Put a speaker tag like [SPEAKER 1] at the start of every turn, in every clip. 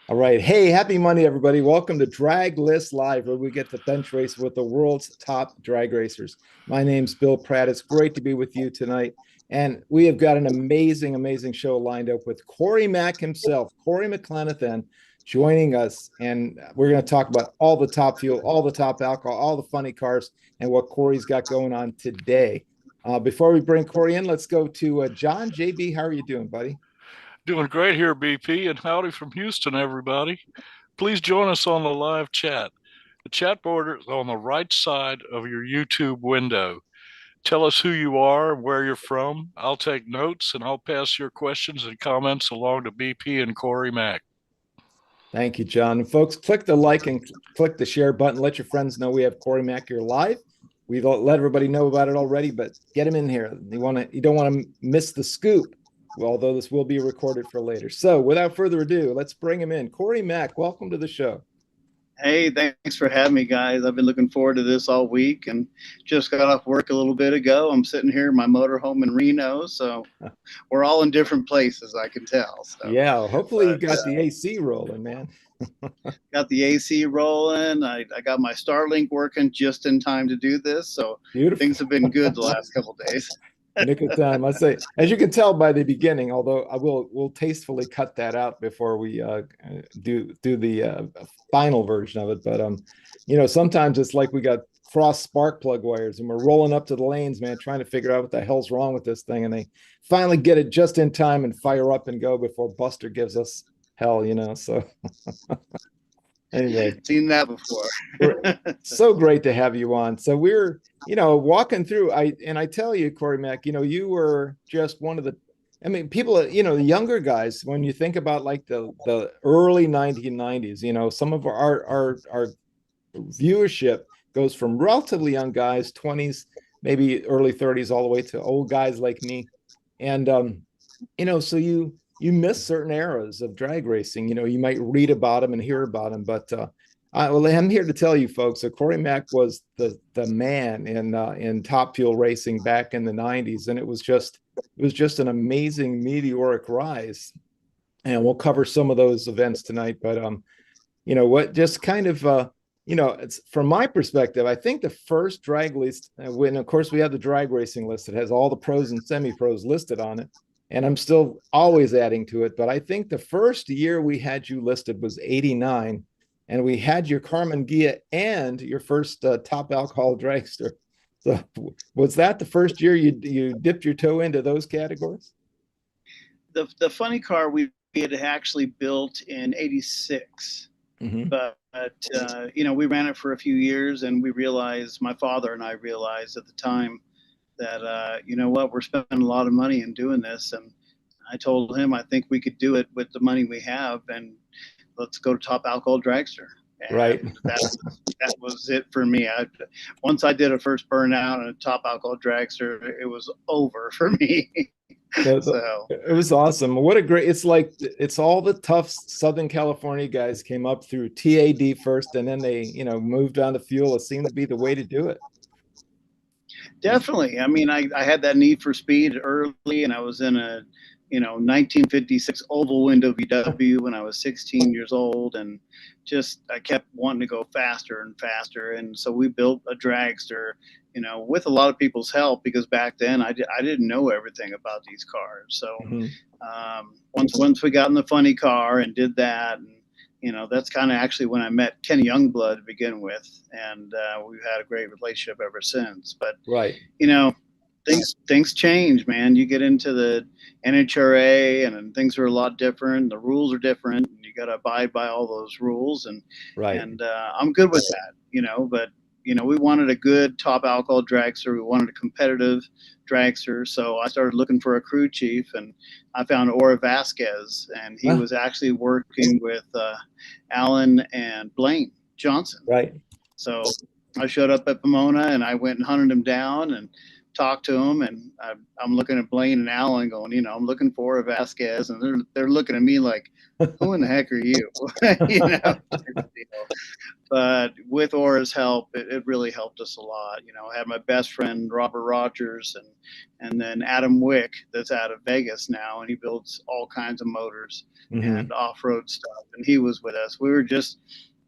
[SPEAKER 1] All right. Hey, happy Monday, everybody. Welcome to Draglist Live, where we get to bench race with the world's top drag racers. My name's Bill Pratt. It's great to be with you tonight. And we have got an amazing, amazing show lined up with Cory Mac himself, Cory McClenathan, joining us. And we're going to talk about all the top fuel, all the top alcohol, all the funny cars, and what Cory's got going on today. Before we bring Cory in, let's go to John. JB, how are you doing, buddy?
[SPEAKER 2] Doing great here, BP, and howdy from Houston, everybody. Please join us on the live chat. The chat board is on the right side of your YouTube window. Tell us who you are and where you're from. I'll take notes and I'll pass your questions and comments along to BP and Cory Mac.
[SPEAKER 1] Thank you, John. And folks, click the like and click the share button. Let your friends know we have Cory Mac here live. We've let everybody know about it already, but get him in here. You don't want to miss the scoop, although this will be recorded for later. So without further ado, let's bring him in. Cory Mac, welcome to the show.
[SPEAKER 3] Hey, thanks for having me, guys. I've been looking forward to this all week and just got off work a little bit ago. I'm sitting here in my motorhome in Reno, so we're all in different places, I can tell. So,
[SPEAKER 1] yeah, hopefully you got the AC rolling, man.
[SPEAKER 3] Got the AC rolling. I got my Starlink working just in time to do this, so
[SPEAKER 1] Beautiful.
[SPEAKER 3] things have been good the last couple of days.
[SPEAKER 1] Nick of time. I say, as you can tell by the beginning, although we'll tastefully cut that out before we do the final version of it. But sometimes it's like we got cross spark plug wires and we're rolling up to the lanes, man, trying to figure out what the hell's wrong with this thing, and they finally get it just in time and fire up and go before Buster gives us hell, So anyway,
[SPEAKER 3] seen that before.
[SPEAKER 1] So great to have you on. So we're walking through. I tell you, Cory Mac, you were just one of the. I mean, people, the younger guys. When you think about like the early 1990s, some of our viewership goes from relatively young guys, 20s, maybe early 30s, all the way to old guys like me, and so you miss certain eras of drag racing. You might read about them and hear about them, but I'm here to tell you, folks, that Cory Mac was the man in Top Fuel racing back in the '90s, and it was just an amazing meteoric rise. And we'll cover some of those events tonight. But what just kind of it's from my perspective, I think the first drag list, when of course we have the drag racing list that has all the pros and semi-pros listed on it, and I'm still always adding to it. But I think the first year we had you listed was '89, and we had your Carmen Gia and your first top alcohol dragster. So was that the first year you dipped your toe into those categories?
[SPEAKER 3] The funny car we had actually built in '86.
[SPEAKER 1] Mm-hmm.
[SPEAKER 3] But we ran it for a few years, and my father and I realized at the time that what, we're spending a lot of money in doing this, and I told him I think we could do it with the money we have, and let's go to Top Alcohol Dragster. And
[SPEAKER 1] right.
[SPEAKER 3] that was it for me. Once I did a first burnout and a Top Alcohol Dragster, it was over for me.
[SPEAKER 1] So it was awesome. What a great, it's all the tough Southern California guys came up through TAD first, and then they moved on to fuel. It seemed to be the way to do it.
[SPEAKER 3] Definitely. I mean, I had that need for speed early, and I was in a 1956 oval window VW when I was 16 years old, and I kept wanting to go faster and faster. And so we built a dragster, with a lot of people's help, because back then I didn't know everything about these cars. So once we got in the funny car and did that, and that's kind of actually when I met Kenny Youngblood to begin with, and we've had a great relationship ever since. But
[SPEAKER 1] right,
[SPEAKER 3] things change, man. You get into the NHRA, and things are a lot different. The rules are different. And you got to abide by all those rules, and
[SPEAKER 1] right.
[SPEAKER 3] And I'm good with that, But we wanted a good top alcohol dragster. We wanted a competitive dragster. So I started looking for a crew chief, and I found Ora Vasquez, and he was actually working with Alan and Blaine Johnson.
[SPEAKER 1] Right.
[SPEAKER 3] So I showed up at Pomona, and I went and hunted him down and talked to him, and I'm looking at Blaine and Alan going, I'm looking for a Vasquez, and they're looking at me like, who in the heck are you? But with Ora's help, it really helped us a lot. I had my best friend Robert Rogers, and then Adam Wick, that's out of Vegas now, and he builds all kinds of motors and off-road stuff. and he was with us. We were just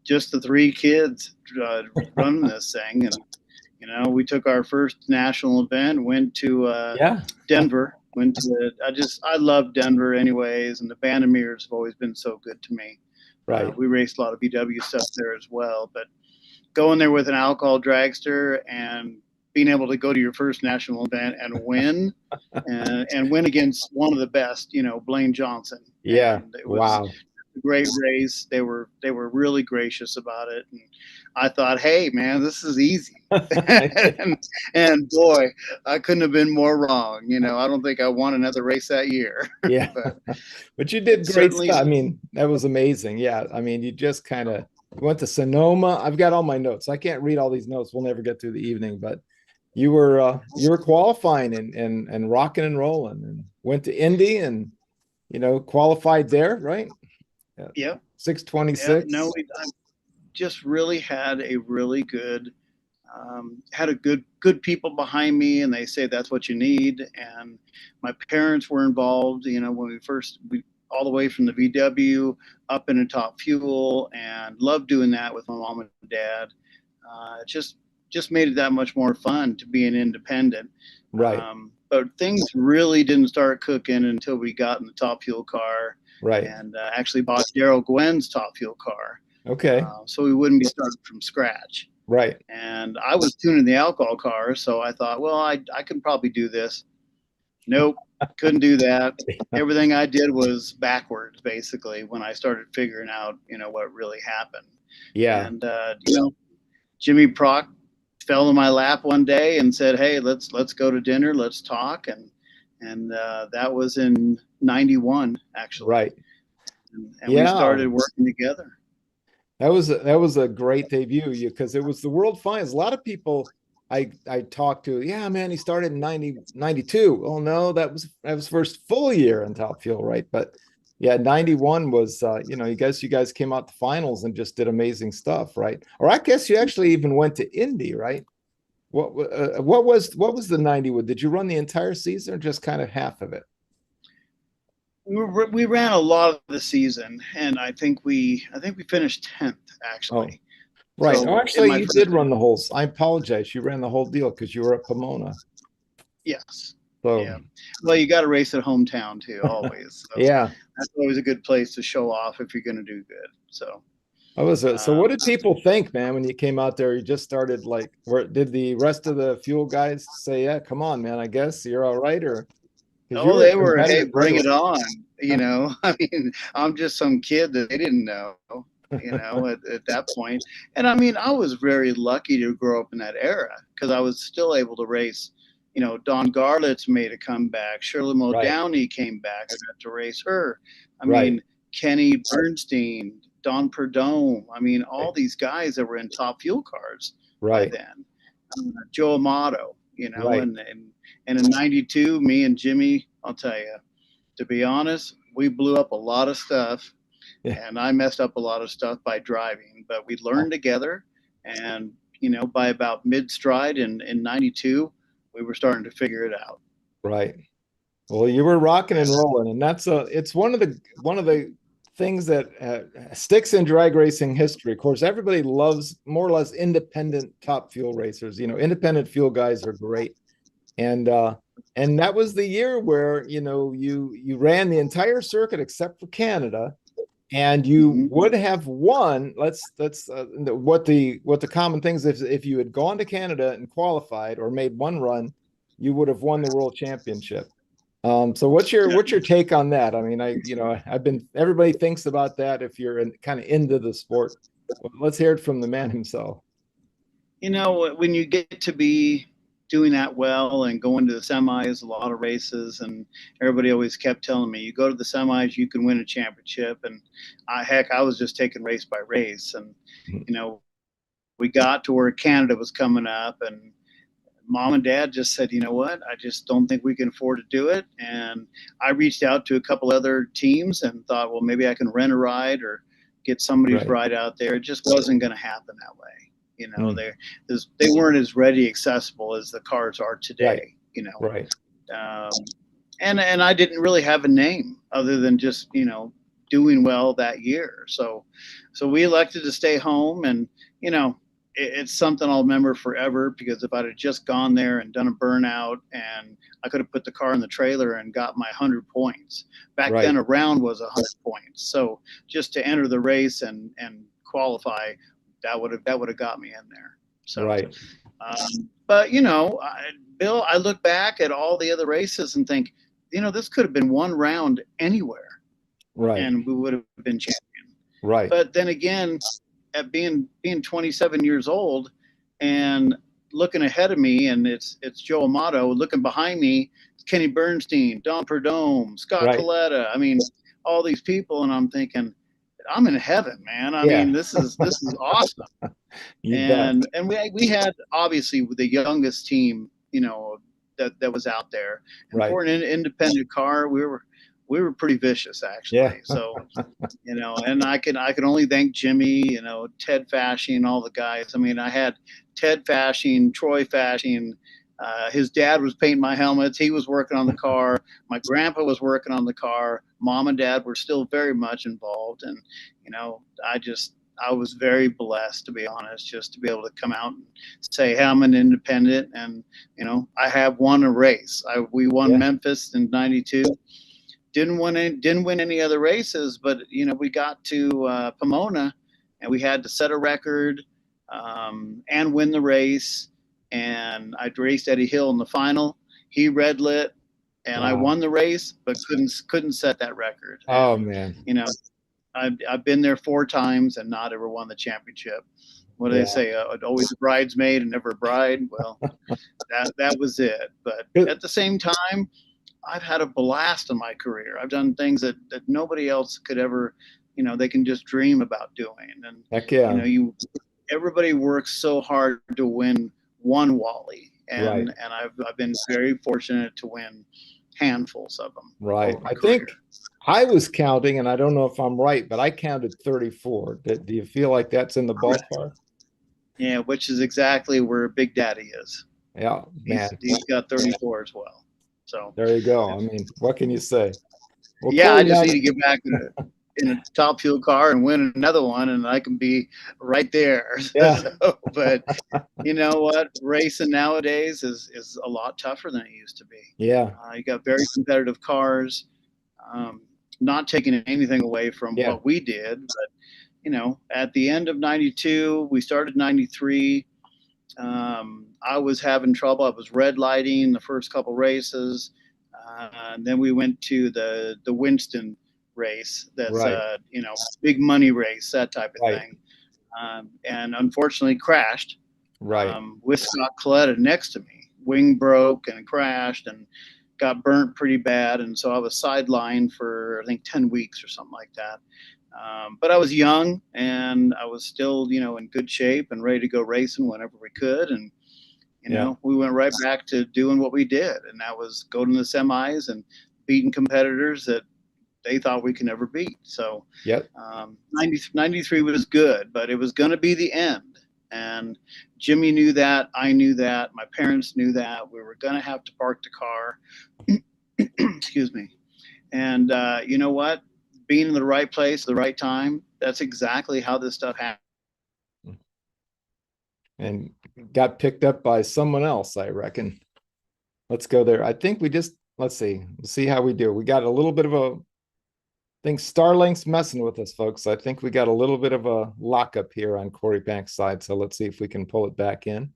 [SPEAKER 3] the three kids running this thing, and we took our first national event, went to Denver. I love Denver anyways, and the Vandermeers have always been so good to me.
[SPEAKER 1] Right.
[SPEAKER 3] We raced a lot of VW stuff there as well, but going there with an alcohol dragster and being able to go to your first national event and win, and win against one of the best, Blaine Johnson.
[SPEAKER 1] Yeah.
[SPEAKER 3] And it was a great race. They were really gracious about it, and I thought, hey man, this is easy. and boy, I couldn't have been more wrong. I don't think I won another race that year.
[SPEAKER 1] Yeah. But you did great stuff. I mean, that was amazing. Yeah. I mean, you just kind of went to Sonoma. I've got all my notes. I can't read all these notes. We'll never get through the evening, but you were qualifying and rocking and rolling, and went to Indy and qualified there, right?
[SPEAKER 3] Yeah.
[SPEAKER 1] 626.
[SPEAKER 3] Yeah, no, I just really had a really good good people behind me, and they say that's what you need. And my parents were involved, when we all the way from the VW up into Top Fuel, and loved doing that with my mom and dad. It just made it that much more fun to be an independent.
[SPEAKER 1] Right.
[SPEAKER 3] But things really didn't start cooking until we got in the Top Fuel car.
[SPEAKER 1] Right.
[SPEAKER 3] And actually bought Daryl Gwynn's Top Fuel car.
[SPEAKER 1] Okay.
[SPEAKER 3] So we wouldn't be starting from scratch.
[SPEAKER 1] Right.
[SPEAKER 3] And I was tuning the alcohol car, so I thought, well, I can probably do this. Nope, couldn't do that. Everything I did was backwards, basically, when I started figuring out, what really happened.
[SPEAKER 1] Yeah.
[SPEAKER 3] And Jimmy Prock fell in my lap one day and said, hey, let's go to dinner, let's talk. And that was in 91, actually.
[SPEAKER 1] Right.
[SPEAKER 3] And we started working together.
[SPEAKER 1] That was a great debut, because it was the World Finals. A lot of people I talked to, yeah, man, he started in 92. Oh no, that was first full year in Top Fuel, right? But yeah, 91 was you guys came out the finals and just did amazing stuff, right? Or I guess you actually even went to Indy, right? What was the 90? Did you run the entire season or just kind of half of it?
[SPEAKER 3] We ran a lot of the season, and I think we finished 10th, actually.
[SPEAKER 1] Oh, right.
[SPEAKER 3] So
[SPEAKER 1] actually, you did run the whole. I apologize. You ran the whole deal because you were at Pomona.
[SPEAKER 3] Yes.
[SPEAKER 1] So
[SPEAKER 3] yeah. Well, you got to race at hometown too, always. So
[SPEAKER 1] yeah.
[SPEAKER 3] That's always a good place to show off if you're going to do good. So.
[SPEAKER 1] So what did people think, man, when you came out there? You just started, did the rest of the fuel guys say, yeah, come on, man, I guess you're all right? Or
[SPEAKER 3] oh, they were, hey, bring it on. I mean, I'm just some kid that they didn't know, at that point. And I mean, I was very lucky to grow up in that era, because I was still able to race. Dawn Garlitz made a comeback. Shirley Muldowney came back. I got to race her. I mean, Kenny Bernstein, Don Perdome. I mean, all these guys that were in Top Fuel cars by then. Joe Amato, and in 92, me and Jimmy, I'll tell you, to be honest, we blew up a lot of stuff, and I messed up a lot of stuff by driving, but we learned together. And, by about mid-stride in 92, we were starting to figure it out.
[SPEAKER 1] Right. Well, you were rocking and rolling, and it's one of the things that sticks in drag racing history. Of course, everybody loves more or less independent Top Fuel racers. Independent fuel guys are great. And that was the year where, you ran the entire circuit except for Canada, and you would have won. What the common things, if you had gone to Canada and qualified or made one run, you would have won the world championship. So what's your take on that? I mean, everybody thinks about that if you're kind of into the sport. Let's hear it from the man himself.
[SPEAKER 3] When you get to be doing that well and going to the semis, a lot of races, and everybody always kept telling me, you go to the semis, you can win a championship. And I was just taking race by race. And, we got to where Canada was coming up, and Mom and Dad just said, you know what, I just don't think we can afford to do it. And I reached out to a couple other teams and thought, well, maybe I can rent a ride or get somebody's ride out there. It just wasn't going to happen that way. They weren't as ready accessible as the cars are today.
[SPEAKER 1] Right.
[SPEAKER 3] And I didn't really have a name other than just doing well that year. So we elected to stay home, and you know, it's something I'll remember forever, because if I'd have just gone there and done a burnout, and I could have put the car in the trailer and got my 100 points. Back
[SPEAKER 1] Right.
[SPEAKER 3] then, a round was 100 points. So just to enter the race and qualify, that would have got me in there. So,
[SPEAKER 1] Right.
[SPEAKER 3] but you know, Bill, I look back at all the other races and think, you know, this could have been one round anywhere,
[SPEAKER 1] Right.
[SPEAKER 3] and we would have been champion.
[SPEAKER 1] Right.
[SPEAKER 3] But then again, at being 27 years old and looking ahead of me, and it's Joe Amato. Looking behind me, Kenny Bernstein, Don Perdome, Scott
[SPEAKER 1] Right.
[SPEAKER 3] Coletta. I mean, all these people, and I'm thinking, I'm in heaven, man. I
[SPEAKER 1] Yeah.
[SPEAKER 3] mean, this is awesome.
[SPEAKER 1] You bet.
[SPEAKER 3] And we had obviously the youngest team, you know, that was out there. And
[SPEAKER 1] Right.
[SPEAKER 3] for an independent car, we were pretty vicious, actually.
[SPEAKER 1] Yeah.
[SPEAKER 3] So, you know, and I can only thank Jimmy, you know, Ted Fashing, all the guys. I mean, I had Ted Fashing, Troy Fashing. His dad was painting my helmets. He was working on the car. My grandpa was working on the car. Mom and dad were still very much involved. And, you know, I was very blessed, to be honest, just to be able to come out and say, hey, I'm an independent. And, you know, I have won a race. We won Memphis in '92. Didn't win any other races, but, you know, we got to Pomona, and we had to set a record and win the race. And I raced Eddie Hill in the final. He red lit, and I won the race, but couldn't set that record.
[SPEAKER 1] Oh,
[SPEAKER 3] and,
[SPEAKER 1] man.
[SPEAKER 3] You know, I've been there 4 times and not ever won the championship. What do they say? Always a bridesmaid and never a bride. Well, that was it. But at the same time, I've had a blast in my career. I've done things that nobody else could ever, you know, they can just dream about doing. And
[SPEAKER 1] Heck yeah.
[SPEAKER 3] you know, everybody works so hard to win one Wally, and
[SPEAKER 1] Right.
[SPEAKER 3] and I've been very fortunate to win handfuls of them.
[SPEAKER 1] Right. I think I was counting, and I don't know if I'm right, but I counted 34. Do you feel like that's in the ballpark?
[SPEAKER 3] Yeah, which is exactly where Big Daddy is.
[SPEAKER 1] Yeah, man.
[SPEAKER 3] He's got 34 as well. So
[SPEAKER 1] there you go. I mean, what can you say?
[SPEAKER 3] Well, yeah, Cory, I just need to get back in a Top Fuel car and win another one, and I can be right there.
[SPEAKER 1] Yeah.
[SPEAKER 3] So, but you know what? Racing nowadays is a lot tougher than it used to be.
[SPEAKER 1] Yeah.
[SPEAKER 3] You got very competitive cars. Not taking anything away from what we did, but you know, at the end of '92, we started '93. I was having trouble. I was red lighting the first couple races. And then we went to the Winston race. That's you know, big money race, that type of thing. And unfortunately crashed. With Scott Coletta next to me. Wing broke and crashed and got burnt pretty bad. And so I was sidelined for, I think, 10 weeks or something like that. But I was young, and I was still, you know, in good shape and ready to go racing whenever we could. And you know, we went right back to doing what we did, and that was going to the semis and beating competitors that they thought we could never beat. So 93 was good, but it was going to be the end. And Jimmy knew that. I knew that. My parents knew that. We were going to have to park the car. Excuse me. And you know what? Being in the right place at the right time, that's exactly how this stuff happened.
[SPEAKER 1] And got picked up by someone else, I reckon. Let's go there. I think let's see. We'll see how we do. We got a little bit of I think Starlink's messing with us, folks. I think we got a little bit of a lockup here on Cory Mac's side. So let's see if we can pull it back in.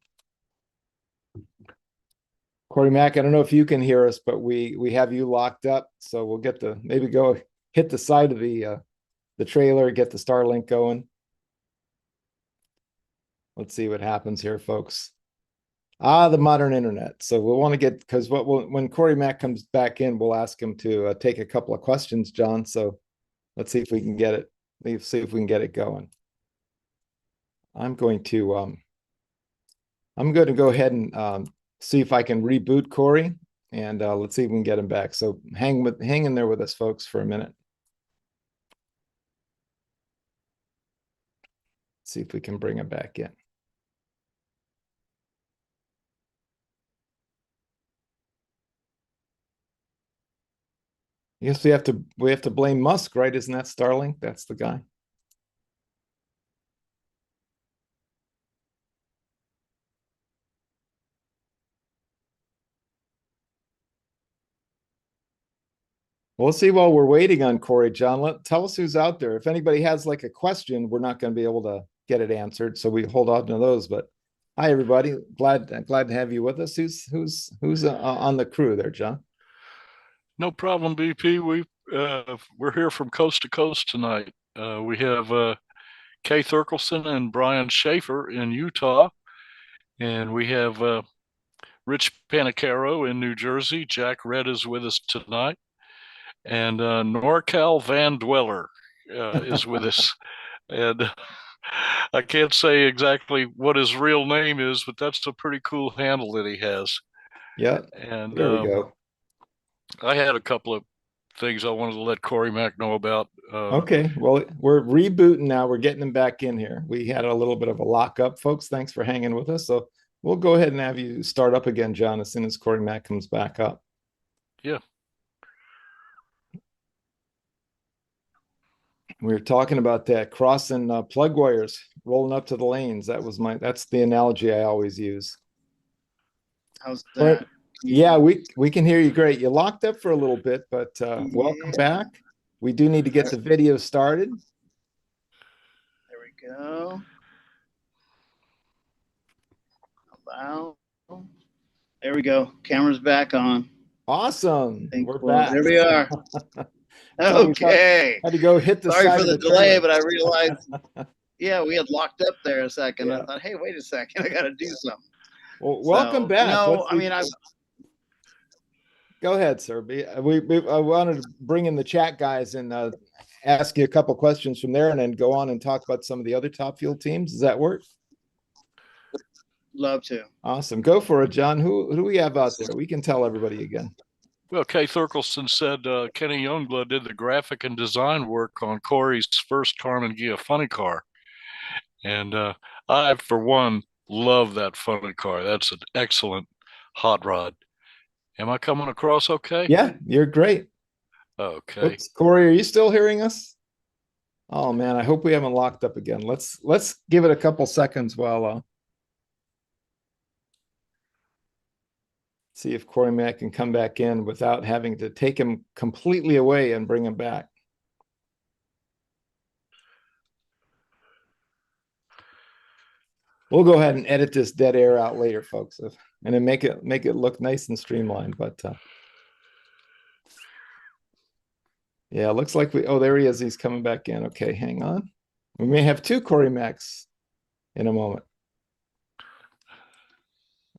[SPEAKER 1] Cory Mac, I don't know if you can hear us, but we have you locked up. So we'll get maybe go hit the side of the trailer, get the Starlink going. Let's see what happens here, folks. The modern internet. So we'll want to get, because when Cory Mac comes back in, we'll ask him to take a couple of questions, John. So let's see if we can get it. Let's see if we can get it going. I'm going to go ahead and see if I can reboot Cory, and let's see if we can get him back. So hang in there with us, folks, for a minute. Let's see if we can bring him back in. I guess we have to blame Musk, right? Isn't that Starlink? That's the guy. We'll see while we're waiting on Cory, John. Tell us who's out there. If anybody has like a question, we're not going to be able to get it answered, so we hold on to those. But hi, everybody. Glad to have you with us. Who's on the crew there, John?
[SPEAKER 2] No problem, BP. We're here from coast to coast tonight. We have Kay Thurkelson and Brian Schaefer in Utah, and we have Rich Panicaro in New Jersey. Jack Red is with us tonight, and NorCal Van Dweller is with us. And I can't say exactly what his real name is, but that's a pretty cool handle that he has.
[SPEAKER 1] Yeah,
[SPEAKER 2] And
[SPEAKER 1] there we go.
[SPEAKER 2] I had a couple of things I wanted to let Cory Mac know about.
[SPEAKER 1] Okay, well, we're rebooting now. We're getting him back in here. We had a little bit of a lockup, folks. Thanks for hanging with us. So we'll go ahead and have you start up again, John, as soon as Cory Mac comes back up.
[SPEAKER 2] Yeah.
[SPEAKER 1] We were talking about that crossing plug wires, rolling up to the lanes. That's the analogy I always use.
[SPEAKER 3] How's that?
[SPEAKER 1] Yeah, we can hear you great. You locked up for a little bit, but welcome back. We do need to get the video started.
[SPEAKER 3] There we go. Allow. There we go. Camera's back on.
[SPEAKER 1] Awesome. We're back.
[SPEAKER 3] There we are. Okay.
[SPEAKER 1] Had to go hit the
[SPEAKER 3] Sorry
[SPEAKER 1] side
[SPEAKER 3] for
[SPEAKER 1] of
[SPEAKER 3] the
[SPEAKER 1] the
[SPEAKER 3] delay,
[SPEAKER 1] trailer.
[SPEAKER 3] but I realized, yeah, we had locked up there a second.
[SPEAKER 1] Yeah.
[SPEAKER 3] I thought, hey, wait a second, I got to do something.
[SPEAKER 1] Well, welcome back.
[SPEAKER 3] No, I mean,
[SPEAKER 1] go ahead, sir. I wanted to bring in the chat guys and ask you a couple questions from there, and then go on and talk about some of the other Top Fuel teams. Does that work?
[SPEAKER 3] Love to.
[SPEAKER 1] Awesome. Go for it, John. Who do we have out there? We can tell everybody again.
[SPEAKER 2] Well, Kay Thurkelson said Kenny Youngblood did the graphic and design work on Cory's first Carmen Ghia funny car. And I, for one, love that funny car. That's an excellent hot rod. Am I coming across okay?
[SPEAKER 1] Yeah, you're great.
[SPEAKER 2] Okay.
[SPEAKER 1] Oops. Cory, are you still hearing us? Oh man, I hope we haven't locked up again. Let's give it a couple seconds while see if Cory Mac can come back in without having to take him completely away and bring him back. We'll go ahead and edit this dead air out later, folks, and then make it look nice and streamlined. But yeah, it looks like there he is. He's coming back in. Okay, hang on. We may have two Cory Macs in a moment.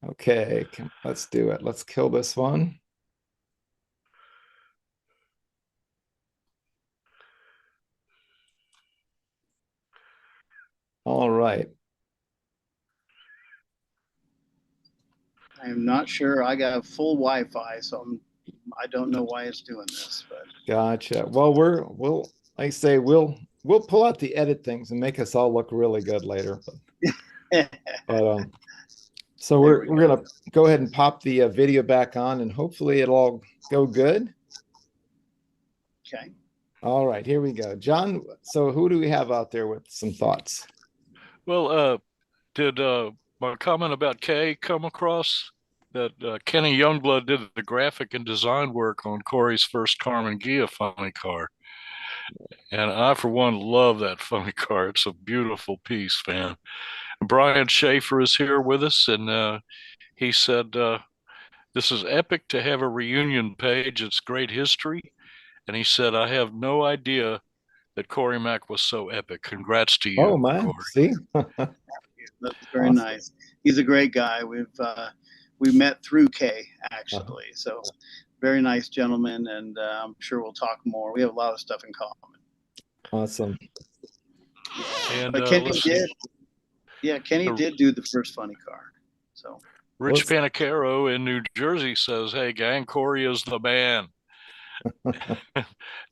[SPEAKER 1] Okay, let's do it. Let's kill this one. All right.
[SPEAKER 3] I am not sure. I got full Wi-Fi, so I don't know why it's doing this. But
[SPEAKER 1] gotcha. Well, we'll like I say we'll pull out the edit things and make us all look really good later. But so we're gonna go ahead and pop the video back on, and hopefully it'll all go good.
[SPEAKER 3] Okay.
[SPEAKER 1] All right, here we go, John. So who do we have out there with some thoughts?
[SPEAKER 2] Well, did my comment about Kay come across? That Kenny Youngblood did the graphic and design work on Cory's first Carmen Ghia funny car. And I, for one, love that funny car. It's a beautiful piece, man. Brian Schaefer is here with us, and he said, this is epic to have a reunion page. It's great history. And he said, I have no idea that Cory Mac was so epic. Congrats to you.
[SPEAKER 1] Oh, man.
[SPEAKER 2] Cory.
[SPEAKER 1] See?
[SPEAKER 3] That's very awesome. Nice. He's a great guy. We met through Kay, actually. So very nice gentleman, and I'm sure we'll talk more. We have a lot of stuff in common.
[SPEAKER 1] Awesome.
[SPEAKER 3] And but Kenny did. Yeah, Kenny did do the first funny car. So
[SPEAKER 2] Rich Panicaro in New Jersey says, hey, gang, Cory is the man.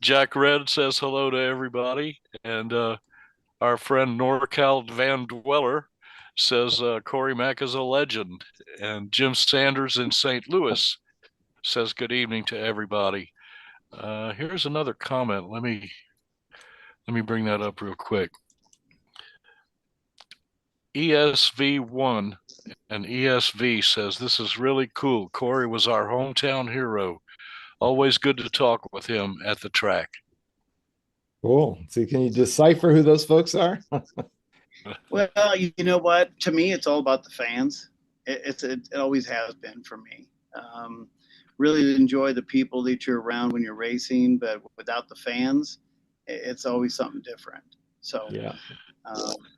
[SPEAKER 2] Jack Red says hello to everybody. And our friend NorCal Van Dweller says Cory Mac is a legend. And Jim Sanders in St. Louis says good evening to everybody. Here's another comment. Let me bring that up real quick. ESV1 and ESV says, this is really cool. Cory was our hometown hero. Always good to talk with him at the track.
[SPEAKER 1] Cool. So can you decipher who those folks are?
[SPEAKER 3] Well, you know what? To me, it's all about the fans. It always has been for me. Really enjoy the people that you're around when you're racing, but without the fans, it's always something different. So
[SPEAKER 1] Yeah.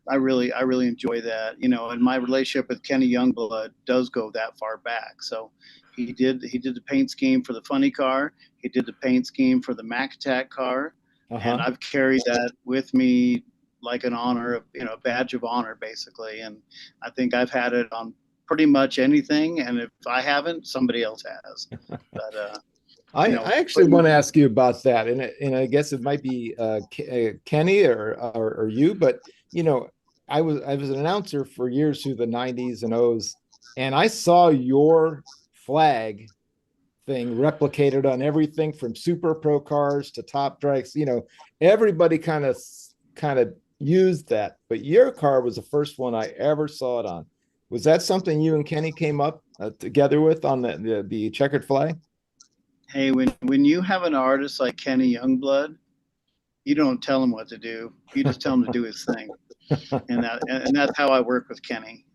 [SPEAKER 3] I really enjoy that. You know, and my relationship with Kenny Youngblood does go that far back. So he did the paint scheme for the funny car. He did the paint scheme for the Mac Attack car. And I've carried that with me like an honor, you know, a badge of honor, basically. And I think I've had it on pretty much anything. And if I haven't, somebody else has. But
[SPEAKER 1] I actually want to ask you about that, and I guess it might be Kenny or you, but you know, I was an announcer for years through the '90s and '00s, and I saw your flag thing replicated on everything from super pro cars to top drags. You know, everybody kind of used that, but your car was the first one I ever saw it on. Was that something you and Kenny came up together with on the checkered flag?
[SPEAKER 3] Hey, when you have an artist like Kenny Youngblood, you don't tell him what to do. You just tell him to do his thing, and that's how I work with Kenny.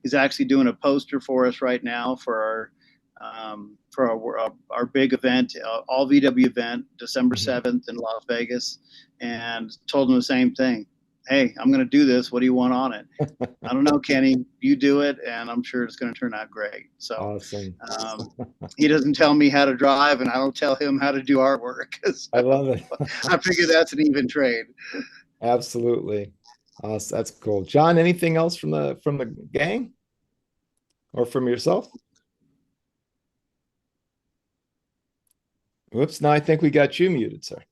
[SPEAKER 3] He's actually doing a poster for us right now for our big event, all VW event, December 7th in Las Vegas, and told him the same thing. Hey, I'm going to do this. What do you want on it? I don't know, Kenny. You do it, and I'm sure it's going to turn out great. So
[SPEAKER 1] awesome.
[SPEAKER 3] He doesn't tell me how to drive, and I don't tell him how to do artwork. So
[SPEAKER 1] I love it.
[SPEAKER 3] I figure that's an even trade.
[SPEAKER 1] Absolutely. That's cool. John, anything else from the gang or from yourself? Whoops, now I think we got you muted, sir.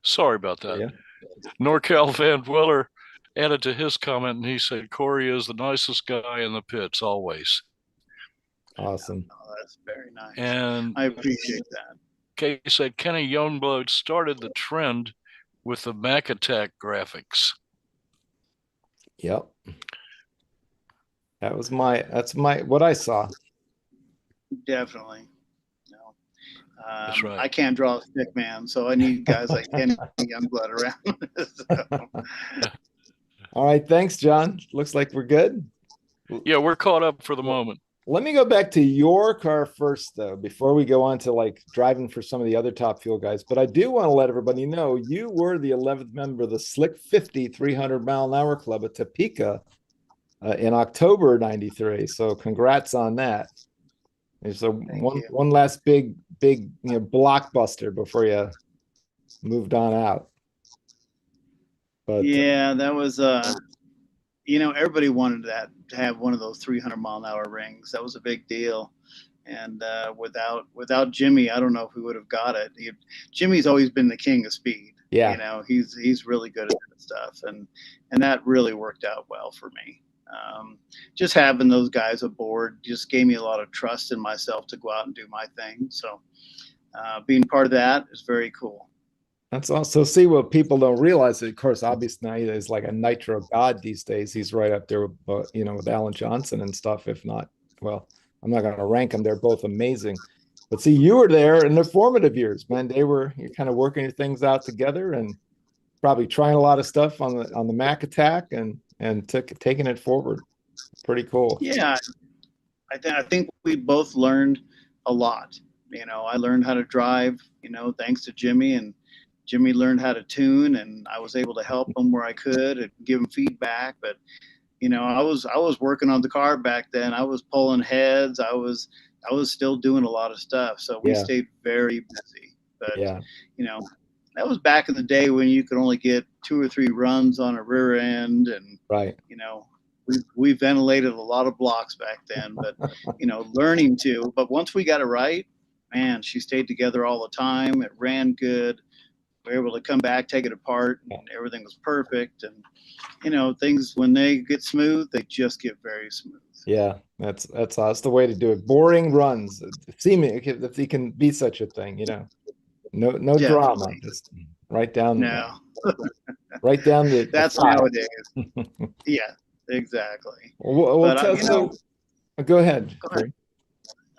[SPEAKER 2] Sorry about that.
[SPEAKER 1] Yeah.
[SPEAKER 2] NorCal Van Dweller added to his comment, and he said, Cory is the nicest guy in the pits always.
[SPEAKER 1] Awesome.
[SPEAKER 3] Oh, that's very nice.
[SPEAKER 2] And
[SPEAKER 3] I appreciate that.
[SPEAKER 2] Kay said Kenny Youngblood started the trend with the Mac Attack graphics.
[SPEAKER 1] Yep. That's what I saw.
[SPEAKER 3] Definitely.
[SPEAKER 2] That's right.
[SPEAKER 3] I can't draw a stick man, so I need guys like Kenny Youngblood around. So.
[SPEAKER 1] All right, thanks, John. Looks like we're good.
[SPEAKER 2] Yeah, we're caught up for the moment.
[SPEAKER 1] Let me go back to your car first, though, before we go on to like driving for some of the other Top Fuel guys. But I do want to let everybody know you were the 11th member of the Slick 50 300-mile-an-hour club at Topeka in October '93. So congrats on that. There's one last big blockbuster before you moved on out. But
[SPEAKER 3] yeah, that was everybody wanted to have one of those 300-mile-an-hour rings. That was a big deal. And without Jimmy, I don't know if we would have got it. Jimmy's always been the king of speed.
[SPEAKER 1] Yeah,
[SPEAKER 3] you know, he's really good at that stuff, and that really worked out well for me. Just having those guys aboard just gave me a lot of trust in myself to go out and do my thing. So being part of that is very cool.
[SPEAKER 1] That's also see what people don't realize. Of course, obviously now he's like a nitro god these days. He's right up there with with Alan Johnson and stuff. If not, well, I'm not going to rank them. They're both amazing. But see, you were there in the formative years, man. You're kind of working your things out together and probably trying a lot of stuff on the Mac Attack and taking it forward. Pretty cool.
[SPEAKER 3] Yeah, I think we both learned a lot. You know, I learned how to drive, thanks to Jimmy, and Jimmy learned how to tune, and I was able to help him where I could and give him feedback. But, I was working on the car back then. I was pulling heads. I was still doing a lot of stuff. So we stayed very busy. But, that was back in the day when you could only get 2 or 3 runs on a rear end. And, we ventilated a lot of blocks back then, but, learning to. But once we got it right, man, she stayed together all the time. It ran good. We were able to come back, take it apart, and everything was perfect. And, things, when they get smooth, they just get very smooth.
[SPEAKER 1] Yeah, that's the way to do it. Boring runs, seeming if he can be such a thing, no drama,
[SPEAKER 3] Definitely.
[SPEAKER 1] just right down,
[SPEAKER 3] No,
[SPEAKER 1] right down the
[SPEAKER 3] that's
[SPEAKER 1] file.
[SPEAKER 3] nowadays. Yeah, exactly.
[SPEAKER 1] We'll
[SPEAKER 3] But
[SPEAKER 1] tell. So go ahead,
[SPEAKER 3] go ahead.
[SPEAKER 1] Cory.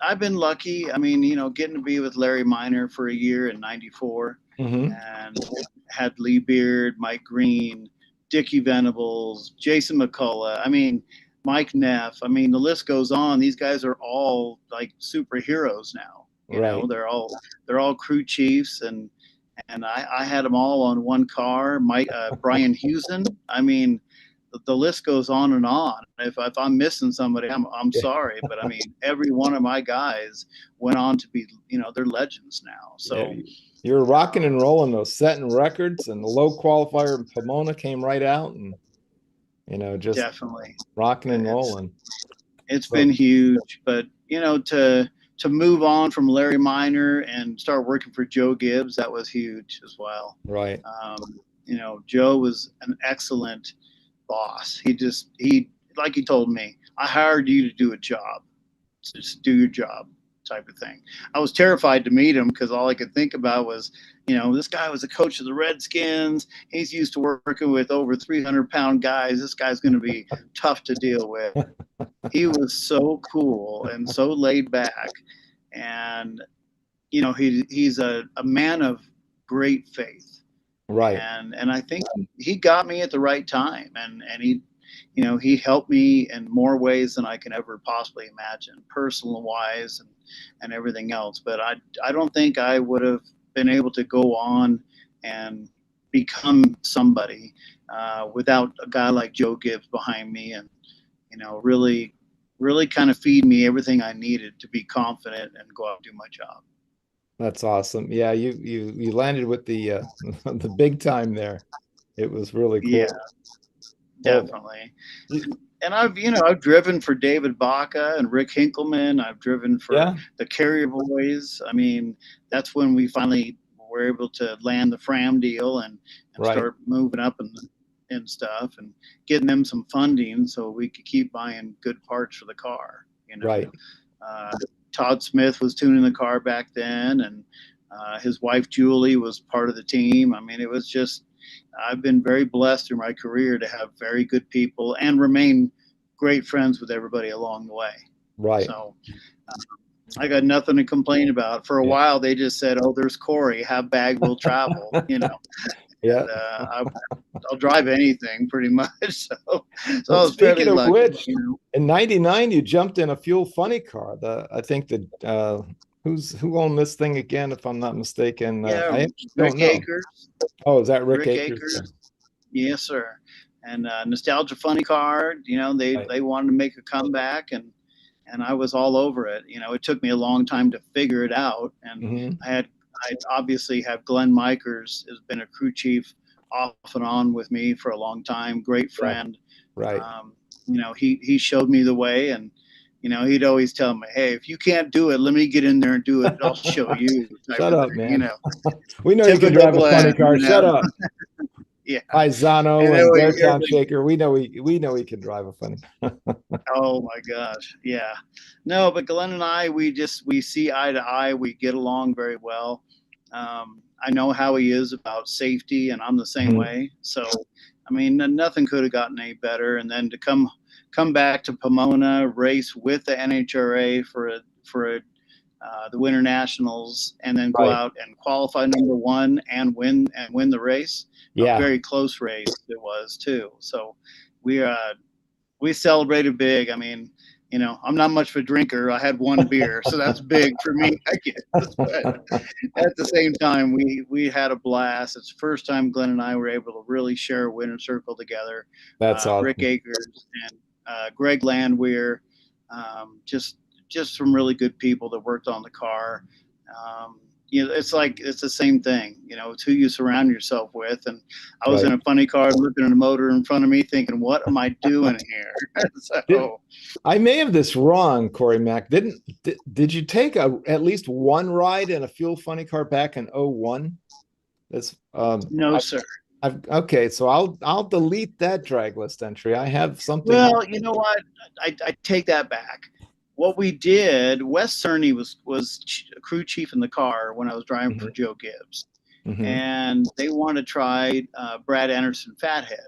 [SPEAKER 3] I've been lucky. I mean, getting to be with Larry Miner for a year in '94,
[SPEAKER 1] Mm-hmm.
[SPEAKER 3] and had Lee Beard, Mike Green, Dickie Venables, Jason McCullough. I mean, Mike Neff. I mean, the list goes on. These guys are all like superheroes now.
[SPEAKER 1] Right.
[SPEAKER 3] They're all crew chiefs, and I had them all on one car. Brian Hewson. I mean, the list goes on and on. If I'm missing somebody, I'm sorry, but I mean, every one of my guys went on to be, they're legends now. So
[SPEAKER 1] you're rocking and rolling those, setting records, and the low qualifier in Pomona came right out, and just
[SPEAKER 3] definitely
[SPEAKER 1] rocking and rolling.
[SPEAKER 3] It's been huge, but to move on from Larry Miner and start working for Joe Gibbs, that was huge as well.
[SPEAKER 1] Right.
[SPEAKER 3] Joe was an excellent boss. He like he told me, I hired you to do a job. Just do your job type of thing. I was terrified to meet him because all I could think about was, this guy was a coach of the Redskins. He's used to working with over 300-pound guys. This guy's going to be tough to deal with. He was so cool and so laid back. And, he's a man of great faith.
[SPEAKER 1] Right.
[SPEAKER 3] And I think he got me at the right time. And he, he helped me in more ways than I can ever possibly imagine, personal wise and everything else. But I don't think I would have been able to go on and become somebody without a guy like Joe Gibbs behind me, and really kind of feed me everything I needed to be confident and go out and do my job.
[SPEAKER 1] That's awesome. Yeah, you landed with the the big time there. It was really cool.
[SPEAKER 3] Yeah, definitely. And I've driven for David Baca and Rick Hinkleman. I've driven for the Carrier Boys. I mean, that's when we finally were able to land the Fram deal and start moving up and stuff and getting them some funding so we could keep buying good parts for the car.
[SPEAKER 1] Right.
[SPEAKER 3] Todd Smith was tuning the car back then, and his wife Julie was part of the team. I mean, it was just, I've been very blessed through my career to have very good people and remain great friends with everybody along the way.
[SPEAKER 1] Right.
[SPEAKER 3] So I got nothing to complain about. For a while, they just said, "Oh, there's Cory. Have bag, will travel."
[SPEAKER 1] Yeah.
[SPEAKER 3] I'll drive anything pretty much. So I was
[SPEAKER 1] speaking of
[SPEAKER 3] lucky,
[SPEAKER 1] which, in '99 you jumped in a Fuel Funny car. I think that who owned this thing again, if I'm not mistaken? I don't know.
[SPEAKER 3] Akers.
[SPEAKER 1] Oh, is that Rick Akers?
[SPEAKER 3] Yes, sir. And Nostalgia Funny Car. They wanted to make a comeback, and I was all over it. It took me a long time to figure it out, and I obviously have Glenn Mikers has been a crew chief off and on with me for a long time. Great friend.
[SPEAKER 1] Right.
[SPEAKER 3] He showed me the way, and he'd always tell me, "Hey, if you can't do it, let me get in there and do it. I'll show you."
[SPEAKER 1] Shut up, man. We know you can drive a funny car. Shut up.
[SPEAKER 3] Yeah.
[SPEAKER 1] Paisano and Beartown Shaker. We know he can drive a funny.
[SPEAKER 3] Oh my gosh. Yeah. No, but Glenn and I, we see eye to eye. We get along very well. I know how he is about safety, and I'm the same way. So, I mean, nothing could have gotten any better. And then to come back to Pomona, race with the NHRA for the Winter Nationals, and then go out and qualify number one and win the race.
[SPEAKER 1] Yeah.
[SPEAKER 3] A very close race it was too. So we celebrated big. I mean, I'm not much of a drinker. I had one beer, so that's big for me, I guess. But at the same time, we had a blast. It's the first time Glenn and I were able to really share a winter circle together.
[SPEAKER 1] That's awesome.
[SPEAKER 3] Rick Akers and Greg Landwehr, just some really good people that worked on the car. It's the same thing. It's who you surround yourself with. And I was in a funny car looking at a motor in front of me thinking, what am I doing here? So
[SPEAKER 1] I may have this wrong, Cory Mac. Did you take at least one ride in a Fuel Funny car back in '01?
[SPEAKER 3] No, sir.
[SPEAKER 1] Okay, so I'll delete that Draglist entry. I have something.
[SPEAKER 3] Well, you know what? I take that back. What we did, Wes Cerny was crew chief in the car when I was driving for Joe Gibbs, and they wanted to try Brad Anderson Fathead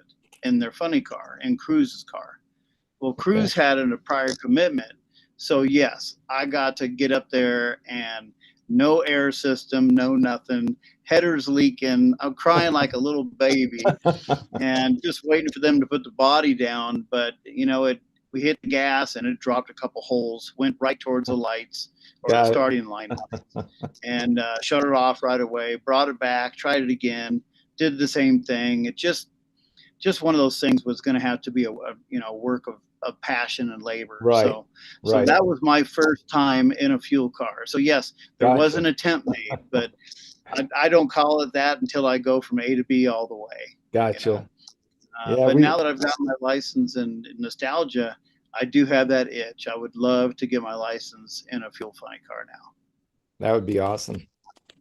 [SPEAKER 3] in their funny car, in Cruz's car. Well, Cruz had a prior commitment, so yes, I got to get up there and no air system, no nothing, headers leaking. I'm crying like a little baby, and just waiting for them to put the body down. But you know, we hit the gas and it dropped a couple holes, went right towards the lights or the starting line, and shut it off right away. Brought it back, tried it again, did the same thing. It just one of those things was going to have to be a work of passion and labor.
[SPEAKER 1] Right.
[SPEAKER 3] So that was my first time in a fuel car. So yes, there was an attempt made, but I don't call it that until I go from A to B all the way.
[SPEAKER 1] Gotcha.
[SPEAKER 3] But now that I've gotten my license in nostalgia, I do have that itch. I would love to get my license in a fuel funny car now.
[SPEAKER 1] That would be awesome.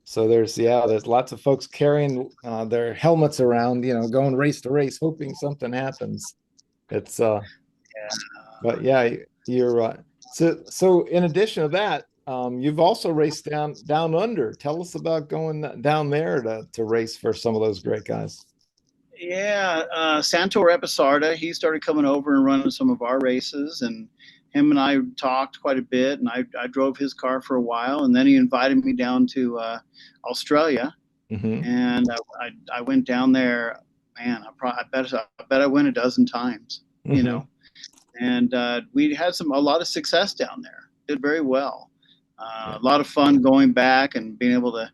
[SPEAKER 1] So there's lots of folks carrying their helmets around, going race to race, hoping something happens. It's but yeah, you're so in addition to that, you've also raced down under. Tell us about going down there to race for some of those great guys.
[SPEAKER 3] Yeah, Santor Episarda, he started coming over and running some of our races, and him and I talked quite a bit, and I drove his car for a while, and then he invited me down to Australia, and I went down there. Man, I bet I went a dozen times, and we had a lot of success down there. Did very well. A lot of fun going back and being able to,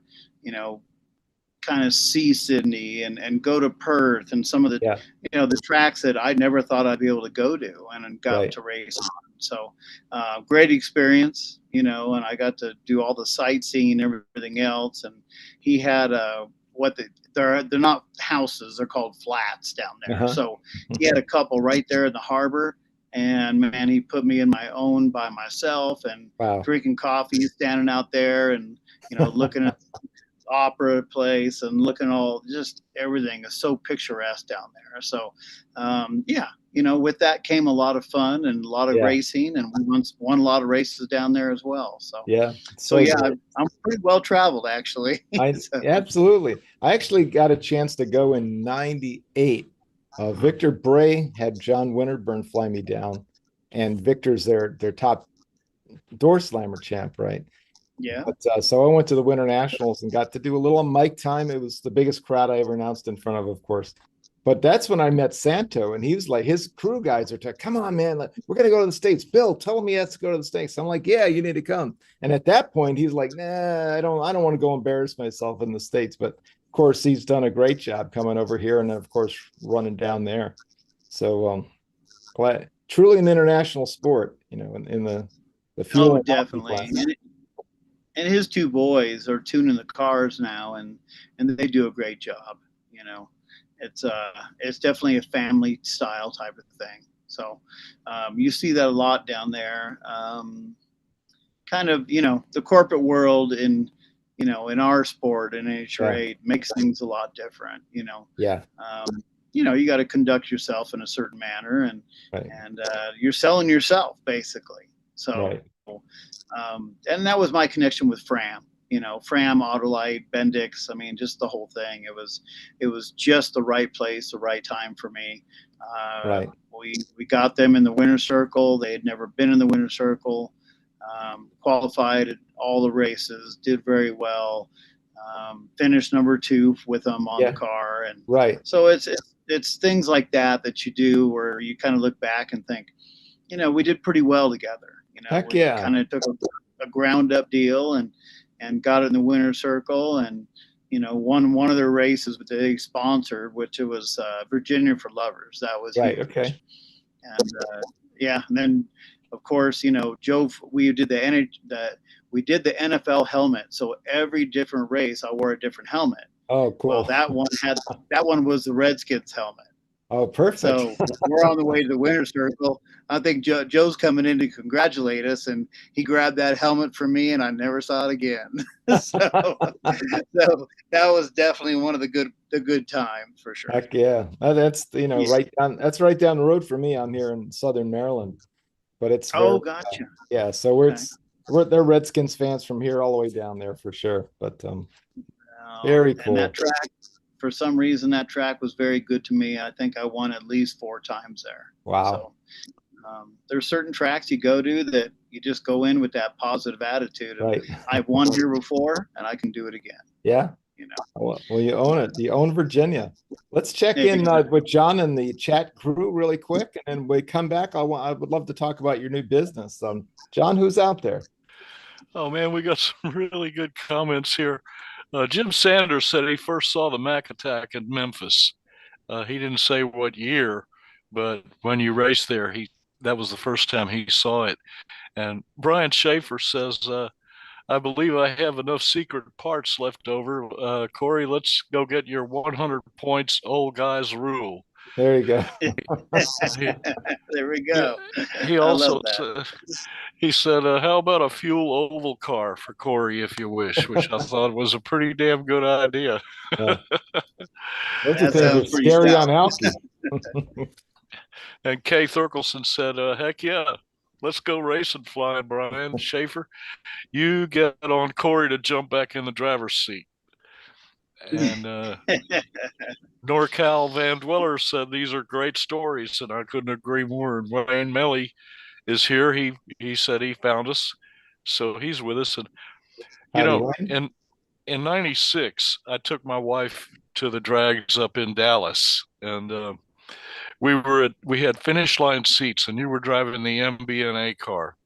[SPEAKER 3] kind of see Sydney and go to Perth and some of the, the tracks that I never thought I'd be able to go to and got to race on. So great experience, and I got to do all the sightseeing and everything else. And he had they're not houses, they're called flats down there. So he had a couple right there in the harbor. And man, he put me in my own by myself and drinking coffee, standing out there and, looking at opera place and looking just everything is so picturesque down there. So with that came a lot of fun and a lot of racing, and we won a lot of races down there as well. So I'm pretty well traveled actually.
[SPEAKER 1] Absolutely. I actually got a chance to go in '98. Victor Bray had John Winterburn fly me down, and Victor's their top door slammer champ, right?
[SPEAKER 3] Yeah.
[SPEAKER 1] But, so I went to the Winter Nationals and got to do a little mic time. It was the biggest crowd I ever announced in front of course. But that's when I met Santo, and he was like, his crew guys are come on, man, we're going to go to the States. Bill, tell him he has to go to the States. I'm like, yeah, you need to come. And at that point, he's like, nah, I don't want to go embarrass myself in the States. But of course, he's done a great job coming over here and, of course, running down there. So truly an international sport, in the fuel.
[SPEAKER 3] Oh, definitely. And his two boys are tuning the cars now, and they do a great job. It's definitely a family style type of thing. So you see that a lot down there. Kind of, the corporate world in our sport in NHRA makes things a lot different. You got to conduct yourself in a certain manner, and you're selling yourself basically. So. And that was my connection with Fram, Fram, Autolite, Bendix. I mean, just the whole thing. It was just the right place, the right time for me. We got them in the winner circle. They had never been in the winner circle. Qualified at all the races, did very well. Finished number 2 with them on the car, and so it's things like that you do where you kind of look back and think, we did pretty well together.
[SPEAKER 1] Heck
[SPEAKER 3] we kind of took a ground up deal and got it in the winner circle, and won one of their races with the sponsored, which it was Virginia for Lovers. That was huge.
[SPEAKER 1] Okay.
[SPEAKER 3] And and then of course Joe, we did the NFL helmet, so every different race I wore a different helmet.
[SPEAKER 1] Oh, cool.
[SPEAKER 3] Well, that one was the Redskins helmet.
[SPEAKER 1] Oh, perfect.
[SPEAKER 3] So we're on the way to the winner circle. I think Joe's coming in to congratulate us, and he grabbed that helmet from me, and I never saw it again. so that was definitely one of the the good time for sure.
[SPEAKER 1] Heck yeah. That's, you know,
[SPEAKER 3] Yeah.
[SPEAKER 1] that's right down the road for me. I'm here in Southern Maryland, but it's very,
[SPEAKER 3] Oh, gotcha.
[SPEAKER 1] yeah. So
[SPEAKER 3] Okay.
[SPEAKER 1] they're Redskins fans from here all the way down there for sure. But very cool.
[SPEAKER 3] And that track, for some reason, that track was very good to me. I think I won at least 4 times there.
[SPEAKER 1] Wow.
[SPEAKER 3] So there's certain tracks you go to that you just go in with that positive attitude of,
[SPEAKER 1] Right.
[SPEAKER 3] I've won here before and I can do it again.
[SPEAKER 1] Yeah.
[SPEAKER 3] You know.
[SPEAKER 1] Well, you own it. You own Virginia. Let's check in
[SPEAKER 3] Exactly.
[SPEAKER 1] with John and the chat crew really quick, and then we come back. I would love to talk about your new business. John, who's out there?
[SPEAKER 2] Oh man, we got some really good comments here. Jim Sanders said he first saw the Mac attack in Memphis. He didn't say what year, but when you raced there, that was the first time he saw it. And Brian Schaefer says, I believe I have enough secret parts left over. Cory, let's go get your 100 points old guys rule.
[SPEAKER 1] There you go.
[SPEAKER 3] There we go.
[SPEAKER 2] He also he said, how about a fuel oval car for Cory if you wish, which I thought was a pretty damn good idea.
[SPEAKER 1] Yeah. Those are things are scary on Alky.
[SPEAKER 2] And Kay Thurkelson said, heck yeah, let's go racing flying, Brian Schaefer. You get on Cory to jump back in the driver's seat. And NorCal Van Dweller said these are great stories, and I couldn't agree more. And Wayne Melly is here. He said he found us, so he's with us. And you know, in '96, I took my wife to the drags up in Dallas, and we had finish line seats, and you were driving the MBNA car,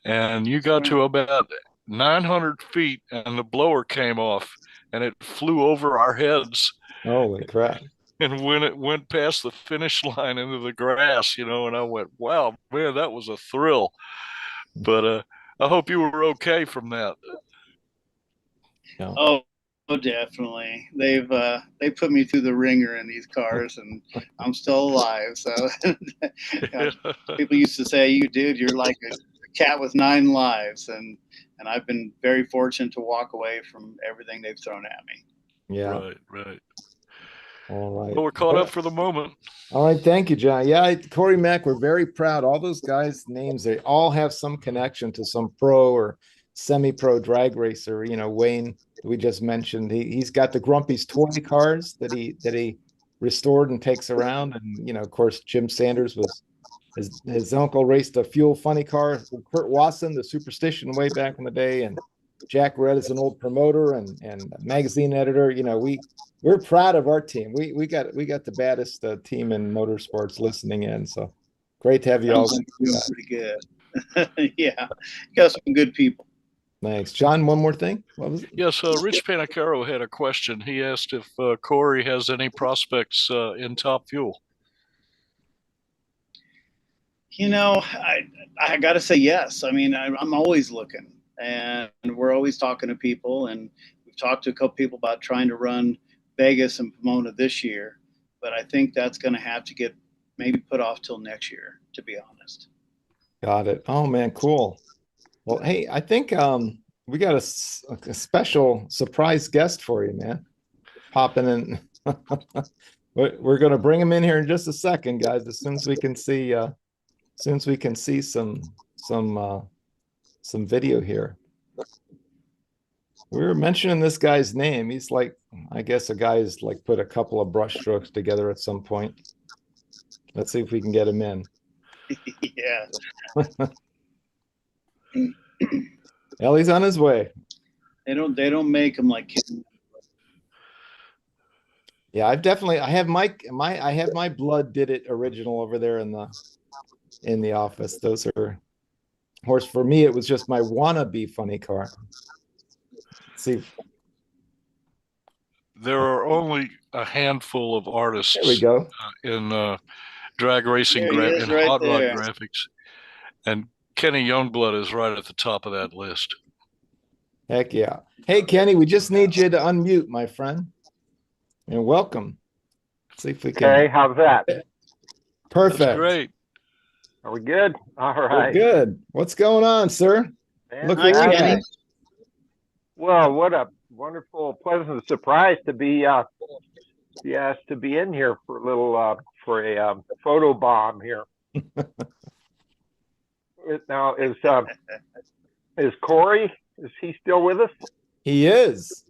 [SPEAKER 2] and you got to about 900 feet, and the blower came off, and it flew over our heads.
[SPEAKER 1] Holy crap.
[SPEAKER 2] And when it went past the finish line into the grass, you know, and I went, wow, man, that was a thrill. But I hope you were okay from that.
[SPEAKER 3] Yeah. Oh, definitely. They put me through the ringer in these cars, and I'm still alive. So you know, people used to say, "You dude, you're like a cat with 9 lives," and I've been very fortunate to walk away from everything they've thrown at me.
[SPEAKER 1] Yeah.
[SPEAKER 2] Right.
[SPEAKER 1] All right.
[SPEAKER 2] Well, we're caught up for the moment.
[SPEAKER 1] All right. Thank you, John. Yeah, Cory Mac, we're very proud. All those guys' names, they all have some connection to some pro or semi-pro drag racer. You know, Wayne, we just mentioned, he's got the Grumpy's toy cars that he restored and takes around. And, you know, of course, Jim Sanders was his uncle raced a fuel funny car. Kurt Wasson, the Superstition way back in the day, and Jack Red is an old promoter and magazine editor. You know, we're proud of our team. We got the baddest team in motorsports listening in. So great to have you all.
[SPEAKER 3] Pretty good. Yeah, you got some good people.
[SPEAKER 1] Thanks, John. One more thing. What was it?
[SPEAKER 2] Yes, Rich Panacaro had a question. He asked if Cory has any prospects in Top Fuel.
[SPEAKER 3] You know, I got to say yes. I mean, I'm always looking, and we're always talking to people, and we've talked to a couple people about trying to run Vegas and Pomona this year, but I think that's going to have to get maybe put off till next year, to be honest.
[SPEAKER 1] Got it. Oh man, cool. Well, hey, I think we got a special surprise guest for you, man. Popping in. We're going to bring him in here in just a second, guys. As soon as we can see, some video here. We were mentioning this guy's name. He's like, I guess a guy who's like put a couple of brush strokes together at some point. Let's see if we can get him in.
[SPEAKER 3] Yeah.
[SPEAKER 1] Ellie's on his way.
[SPEAKER 3] They don't make them like kids.
[SPEAKER 1] Yeah, I have my blood did it original over there in the office. Those are, of course, for me it was just my wannabe funny car. Let's see.
[SPEAKER 2] There are only a handful of artists
[SPEAKER 1] There we go.
[SPEAKER 2] in drag racing and
[SPEAKER 3] right
[SPEAKER 2] hot rod
[SPEAKER 3] there.
[SPEAKER 2] graphics, and Kenny Youngblood is right at the top of that list.
[SPEAKER 1] Heck yeah. Hey, Kenny, we just need you to unmute, my friend. And welcome. Let's see if we can.
[SPEAKER 4] Okay, how's that?
[SPEAKER 1] Perfect.
[SPEAKER 2] That's great.
[SPEAKER 4] Are we good? All right.
[SPEAKER 1] We're good. What's going on, sir? Look
[SPEAKER 3] Hi,
[SPEAKER 1] where
[SPEAKER 3] Kenny.
[SPEAKER 4] Well, what a wonderful, pleasant surprise to be be asked to be in here for a little for a photo bomb here. Now is Cory? Is he still with us?
[SPEAKER 1] He is.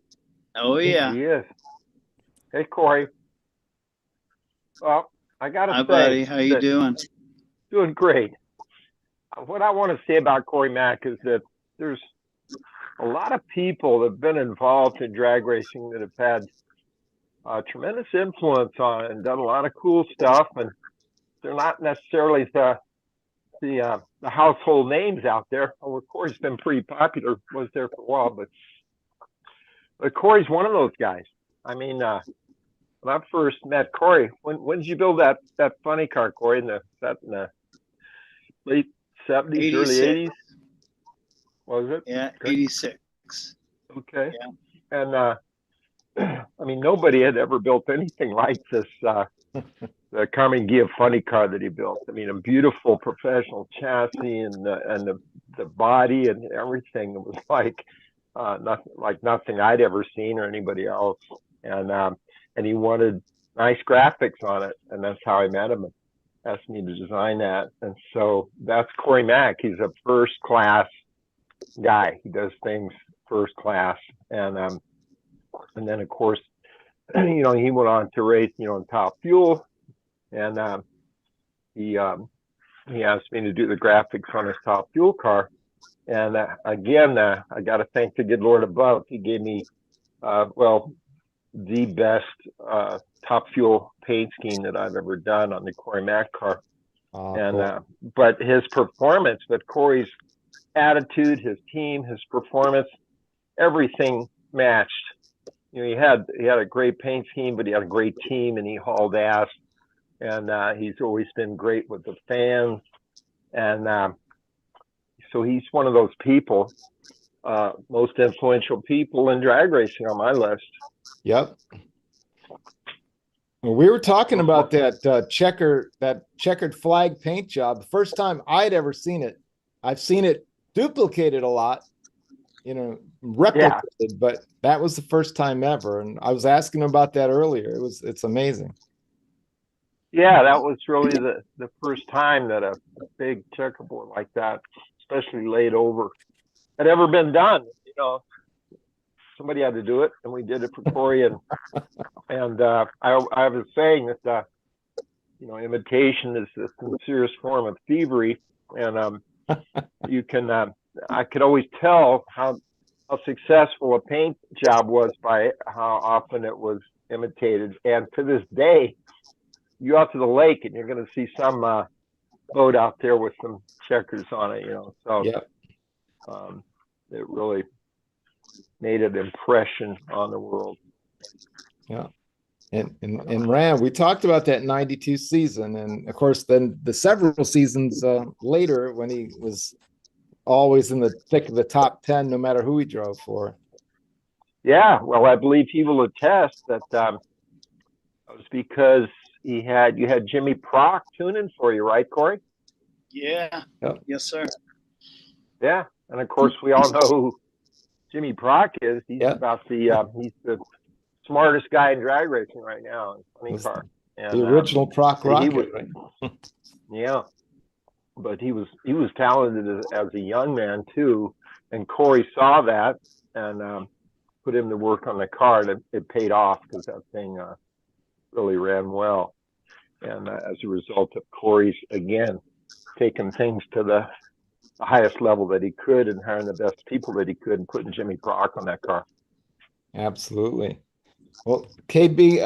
[SPEAKER 3] Oh yeah.
[SPEAKER 4] He is. Hey Cory. Well, I gotta
[SPEAKER 3] Hi
[SPEAKER 4] say,
[SPEAKER 3] buddy, how you
[SPEAKER 4] that-
[SPEAKER 3] doing?
[SPEAKER 4] Doing great. What I want to say about Cory Mac is that there's a lot of people that have been involved in drag racing that have had tremendous influence on it and done a lot of cool stuff, and they're not necessarily the household names out there. Well, Cory's been pretty popular, was there for a while, but Cory's one of those guys. I mean, when I first met Cory, when did you build that funny car, Cory? In the late 70s, early 80s? Was it?
[SPEAKER 3] Yeah,
[SPEAKER 4] Okay.
[SPEAKER 3] 86.
[SPEAKER 4] Okay.
[SPEAKER 3] Yeah.
[SPEAKER 4] And I mean, nobody had ever built anything like this. The Carmen Gia funny car that he built. I mean, a beautiful professional chassis and the body and everything. It was like nothing I'd ever seen or anybody else. And he wanted nice graphics on it, and that's how I met him. And asked me to design that, and so that's Cory Mac. He's a first class guy. He does things first class, and then of course, he went on to race, in Top Fuel, and he asked me to do the graphics on his Top Fuel car, and again, I got to thank the good Lord above. He gave me, the best Top Fuel paint scheme that I've ever done on the Cory Mac car.
[SPEAKER 1] Cool.
[SPEAKER 4] But his performance, but Cory's attitude, his team, his performance, everything matched. He had a great paint scheme, but he had a great team, and he hauled ass. And he's always been great with the fans. And so he's one of those people, most influential people in drag racing on my list.
[SPEAKER 1] Yep. Well, we were talking about that checkered flag paint job. The first time I'd ever seen it. I've seen it duplicated a lot, replicated, but that was the first time ever. And I was asking about that earlier. It's amazing.
[SPEAKER 4] Yeah, that was really the first time that a big checkerboard like that, especially laid over, had ever been done. Somebody had to do it, and we did it for Cory. And I was saying that imitation is the sincerest form of thievery, and you can I could always tell how successful a paint job was by how often it was imitated. And to this day, you go out to the lake and you're going to see some boat out there with some checkers on it. So
[SPEAKER 1] yeah.
[SPEAKER 4] It really made an impression on the world.
[SPEAKER 1] Yeah. And Ram, we talked about that 92 season, and of course then the several seasons later when he was always in the thick of the top 10 no matter who he drove for.
[SPEAKER 4] Yeah, well, I believe he will attest that it was because you had Jimmy Prock tuning for you, right, Cory?
[SPEAKER 3] Yeah.
[SPEAKER 1] Yep.
[SPEAKER 3] Yes, sir.
[SPEAKER 4] Yeah, and of course we all know who Jimmy Prock is. He's about he's the smartest guy in drag racing right now in funny car. And
[SPEAKER 1] the original Prock rocket, right?
[SPEAKER 4] Yeah, but he was talented as a young man too, and Cory saw that and put him to work on the car, and it paid off because that thing really ran well. And as a result of Cory's again taking things to the highest level that he could and hiring the best people that he could and putting Jimmy Prock on that car.
[SPEAKER 1] Absolutely. Well, KB,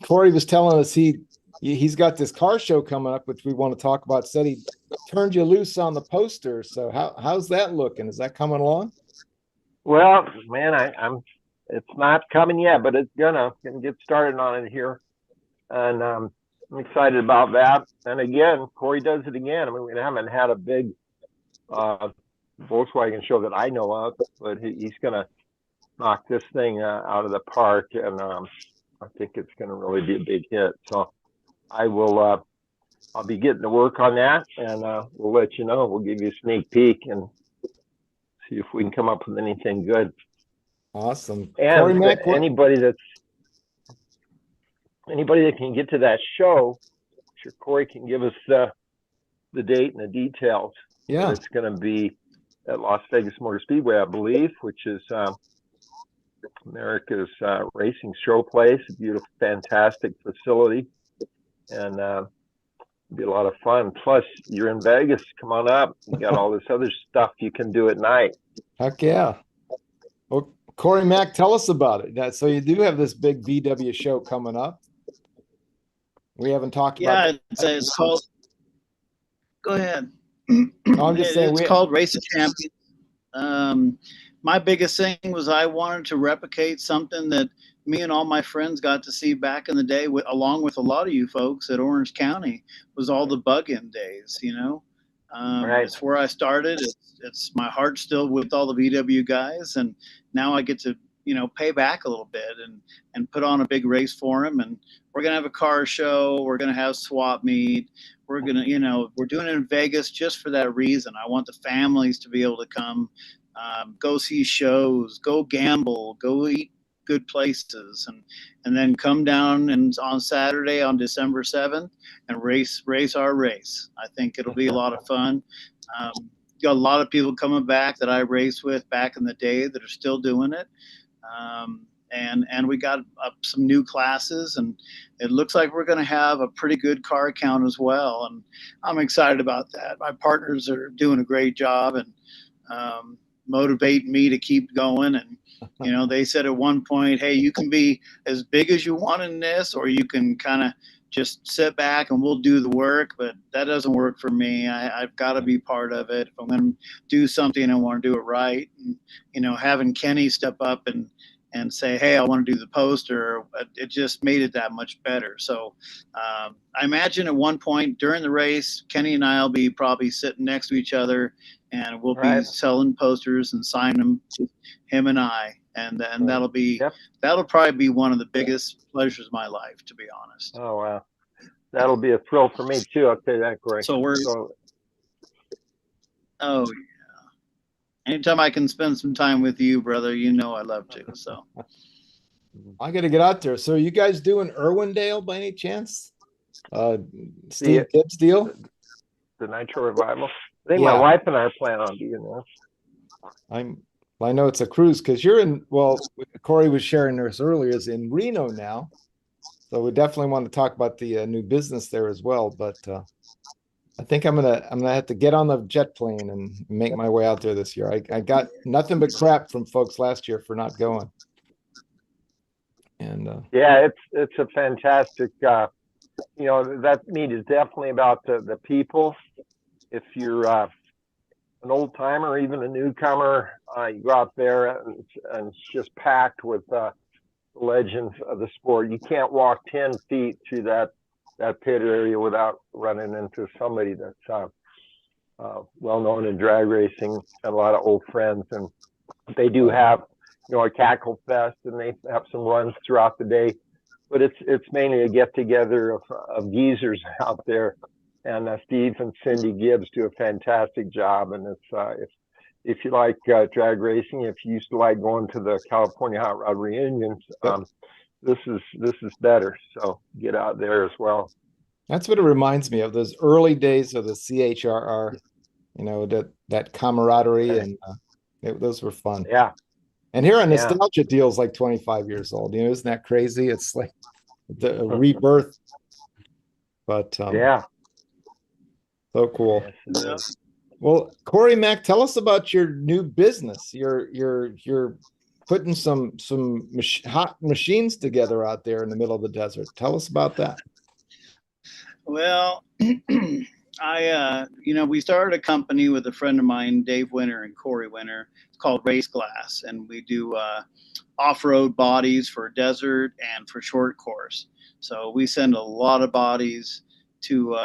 [SPEAKER 1] Cory was telling us he's got this car show coming up, which we want to talk about. Said he turned you loose on the poster. So how's that looking? Is that coming along?
[SPEAKER 4] Well, man, it's not coming yet, but it's gonna get started on it here, and I'm excited about that. And again, Cory does it again. I mean, we haven't had a big Volkswagen show that I know of, but he's gonna knock this thing out of the park, and I think it's gonna really be a big hit. So I will. I'll be getting to work on that, and we'll let you know. We'll give you a sneak peek and see if we can come up with anything good.
[SPEAKER 1] Awesome.
[SPEAKER 4] And
[SPEAKER 1] Cory Mac,
[SPEAKER 4] anybody that's anybody that can get to that show, I'm sure Cory can give us the date and the details.
[SPEAKER 1] Yeah.
[SPEAKER 4] But it's going to be at Las Vegas Motor Speedway, I believe, which is America's racing show place. A beautiful, fantastic facility, and it'll be a lot of fun. Plus, you're in Vegas. Come on up. You got all this other stuff you can do at night.
[SPEAKER 1] Heck yeah. Well, Cory Mac, tell us about it. So you do have this big VW show coming up. We haven't talked about.
[SPEAKER 3] Yeah, it's called. Go ahead.
[SPEAKER 1] I'm just saying
[SPEAKER 3] it's called Race of Champions. My biggest thing was I wanted to replicate something that me and all my friends got to see back in the day, along with a lot of you folks at Orange County, was all the bug-in days.
[SPEAKER 4] Right.
[SPEAKER 3] It's where I started. It's my heart still with all the VW guys, and now I get to pay back a little bit and put on a big race for them. And we're gonna have a car show. We're gonna have swap meet. We're gonna we're doing it in Vegas just for that reason. I want the families to be able to come, go see shows, go gamble, go eat good places, and then come down and on Saturday on December 7th and race our race. I think it'll be a lot of fun. Got a lot of people coming back that I raced with back in the day that are still doing it. And we got some new classes, and it looks like we're going to have a pretty good car count as well. And I'm excited about that. My partners are doing a great job and motivate me to keep going. And, they said at one point, hey, you can be as big as you want in this, or you can kind of just sit back and we'll do the work. But that doesn't work for me. I've got to be part of it. If I'm going to do something, I want to do it right. And, having Kenny step up and say, hey, I want to do the poster, it just made it that much better. So I imagine at one point during the race, Kenny and I will be probably sitting next to each other, and we'll be selling posters and signing them to him and I. And that'll probably be one of the biggest pleasures of my life, to be honest.
[SPEAKER 4] Oh, wow. That'll be a thrill for me too. I'll tell you that, Cory.
[SPEAKER 3] Oh, yeah. Anytime I can spend some time with you, brother, I love to. So
[SPEAKER 1] I got to get out there. So are you guys doing Irwindale by any chance? Steve Gibbs deal?
[SPEAKER 4] The Nitro Revival. I think my wife and I plan on being there.
[SPEAKER 1] I know it's a cruise because you're in. Well, Cory was sharing this earlier. Is in Reno now, so we definitely want to talk about the new business there as well. But I think I'm gonna have to get on the jet plane and make my way out there this year. I got nothing but crap from folks last year for not going. And
[SPEAKER 4] it's a fantastic. That meet is definitely about the people. If you're an old timer or even a newcomer, you go out there and it's just packed with legends of the sport. You can't walk 10 feet through that pit area without running into somebody that's well known in drag racing, and a lot of old friends. And they do have a cackle fest, and they have some runs throughout the day, but it's mainly a get together of geezers out there. And Steve and Cindy Gibbs do a fantastic job. And it's if you like drag racing, if you used to like going to the California Hot Rod reunions, this is better. So get out there as well.
[SPEAKER 1] That's what it reminds me of, those early days of the CHRR. That camaraderie, and those were fun.
[SPEAKER 4] Yeah.
[SPEAKER 1] And here on Nostalgia Deal is like 25 years old. Isn't that crazy? It's like the rebirth. But so cool.
[SPEAKER 4] Yes,
[SPEAKER 1] well, Cory Mac, tell us about your new business. You're putting some hot machines together out there in the middle of the desert. Tell us about that.
[SPEAKER 3] Well, we started a company with a friend of mine, Dave Winter and Corey Winter. It's called Race Glass, and we do off-road bodies for desert and for short course. So we send a lot of bodies to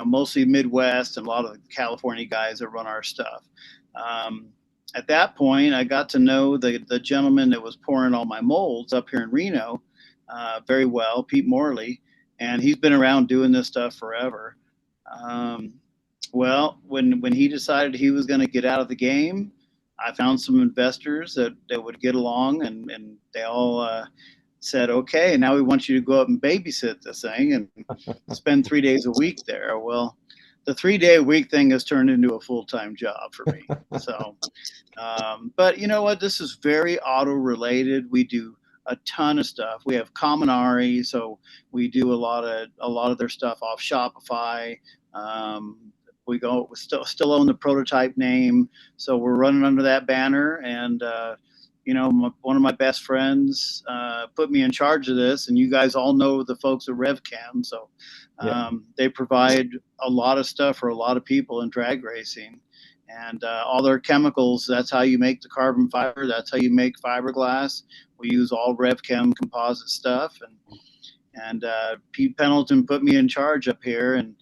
[SPEAKER 3] mostly Midwest and a lot of the California guys that run our stuff. At that point, I got to know the gentleman that was pouring all my molds up here in Reno very well, Pete Morley, and he's been around doing this stuff forever. Well, when he decided he was going to get out of the game, I found some investors that would get along, and they all said, okay, now we want you to go up and babysit this thing and spend 3 days a week there. Well, the 3-day-a-week thing has turned into a full-time job for me. So, but you know what? This is very auto-related. We do a ton of stuff. We have Kaminari, so we do a lot of their stuff off Shopify. We still own the Prototype name, so we're running under that banner. And you know, one of my best friends put me in charge of this, and you guys all know the folks at RevChem, so they provide a lot of stuff for a lot of people in drag racing, and all their chemicals. That's how you make the carbon fiber. That's how you make fiberglass. We use all RevChem composite stuff, and Pete Pendleton put me in charge up here, and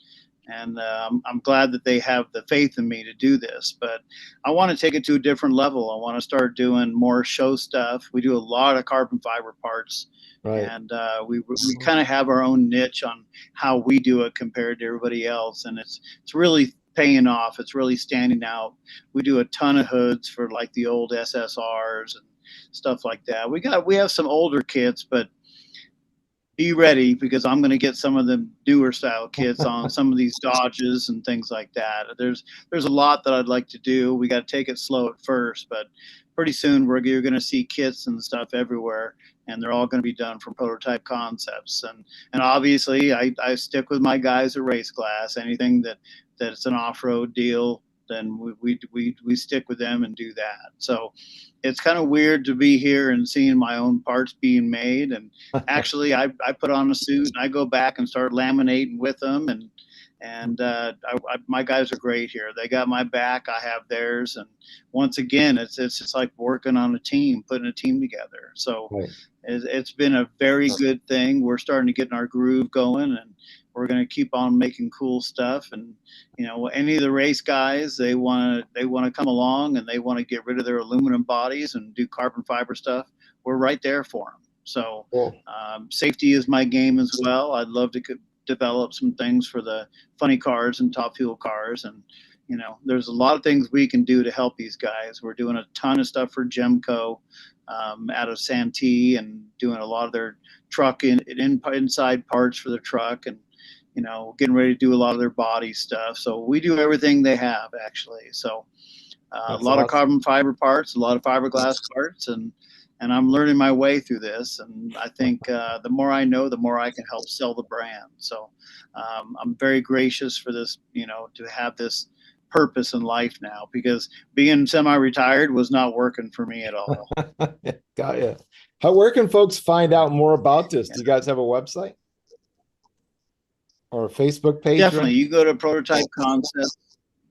[SPEAKER 3] I'm glad that they have the faith in me to do this. But I want to take it to a different level. I want to start doing more show stuff. We do a lot of carbon fiber parts, and we kind of have our own niche on how we do it compared to everybody else, and it's really paying off. It's really standing out. We do a ton of hoods for like the old SSRs and stuff like that. We have some older kits, but be ready, because I'm going to get some of the newer style kits on some of these Dodges and things like that. There's a lot that I'd like to do. We got to take it slow at first, but pretty soon you're going to see kits and stuff everywhere, and they're all going to be done from Prototype Concepts. And obviously I stick with my guys at Race Glass. Anything that's an off-road deal, then we stick with them and do that. So it's kind of weird to be here and seeing my own parts being made. And actually, I put on a suit and I go back and start laminating with them. And my guys are great here. They got my back. I have theirs. And once again, it's just like working on a team, putting a team together. So it's been a very good thing. We're starting to get in our groove going, and we're going to keep on making cool stuff. And you know, any of the race guys, they want to come along and they want to get rid of their aluminum bodies and do carbon fiber stuff. We're right there for them. So safety is my game as well. I'd love to develop some things for the funny cars and Top Fuel cars. And you know, there's a lot of things we can do to help these guys. We're doing a ton of stuff for Gemco out of Santee, and doing a lot of their truck inside parts for the truck, and you know, getting ready to do a lot of their body stuff. So we do everything they have, actually. So a lot of carbon fiber parts, a lot of fiberglass parts, and I'm learning my way through this. And I think the more I know, the more I can help sell the brand. So I'm very gracious for this, you know, to have this purpose in life now, because being semi-retired was not working for me at all.
[SPEAKER 1] Got you. Where can folks find out more about this? Do you guys have a website or a Facebook page?
[SPEAKER 3] Definitely. You go to Prototype Concepts.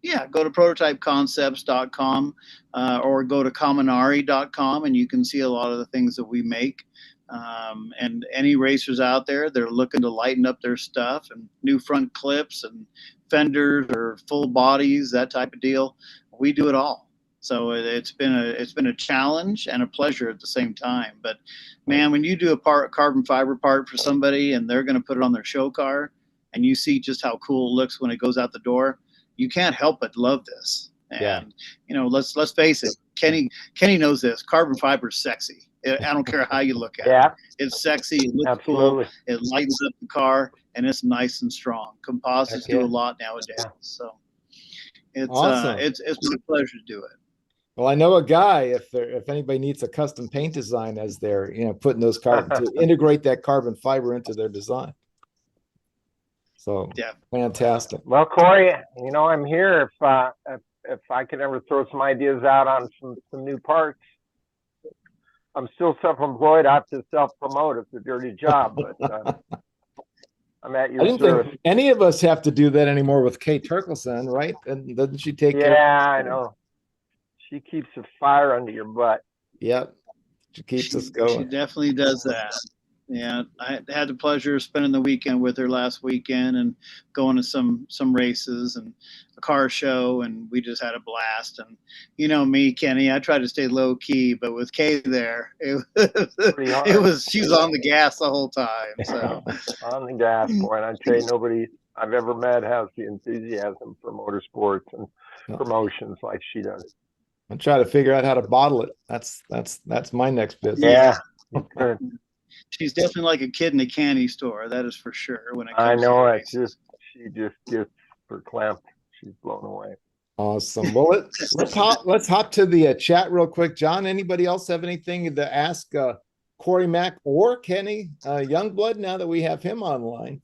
[SPEAKER 3] Yeah, go to prototypeconcepts.com or go to Kaminari.com, and you can see a lot of the things that we make. And any racers out there, they're looking to lighten up their stuff, and new front clips and fenders or full bodies, that type of deal. We do it all. So it's been a challenge and a pleasure at the same time. But man, when you do a carbon fiber part for somebody and they're going to put it on their show car, and you see just how cool it looks when it goes out the door, you can't help but love this. And you know, let's face it, Kenny knows this. Carbon fiber is sexy. I don't care how you look at it. It's sexy. It looks cool. It lightens up the car, and it's nice and strong. Composites do a lot nowadays. So it's awesome. It's been a pleasure to do it.
[SPEAKER 1] Well, I know a guy, if anybody needs a custom paint design as they're, you know, putting those carbon to integrate that carbon fiber into their design. So fantastic.
[SPEAKER 4] Well, Cory, you know, I'm here if I could ever throw some ideas out on some new parts. I'm still self-employed. I have to self-promote. It's a dirty job, but I'm at your service.
[SPEAKER 1] Think any of us have to do that anymore with Kay Turkelson, right? And doesn't she take care?
[SPEAKER 4] Yeah, I know. She keeps a fire under your butt.
[SPEAKER 1] Yep. She keeps us going.
[SPEAKER 3] She definitely does that. Yeah, I had the pleasure of spending the weekend with her last weekend and going to some races and a car show, and we just had a blast. And you know me, Kenny, I try to stay low key, but with Kay there, she was on the gas the whole time. So
[SPEAKER 4] on the gas, boy, and I tell you, nobody I've ever met has the enthusiasm for motorsports and promotions like she does.
[SPEAKER 1] I'm trying to figure out how to bottle it. That's my next business.
[SPEAKER 4] Yeah.
[SPEAKER 3] she's definitely like a kid in a candy store. That is for sure. When it comes
[SPEAKER 4] I know
[SPEAKER 3] to
[SPEAKER 4] it. She just gets verklempt. She's blown away.
[SPEAKER 1] Awesome. Well, let's hop to the chat real quick. John, anybody else have anything to ask Cory Mac or Kenny Youngblood now that we have him online?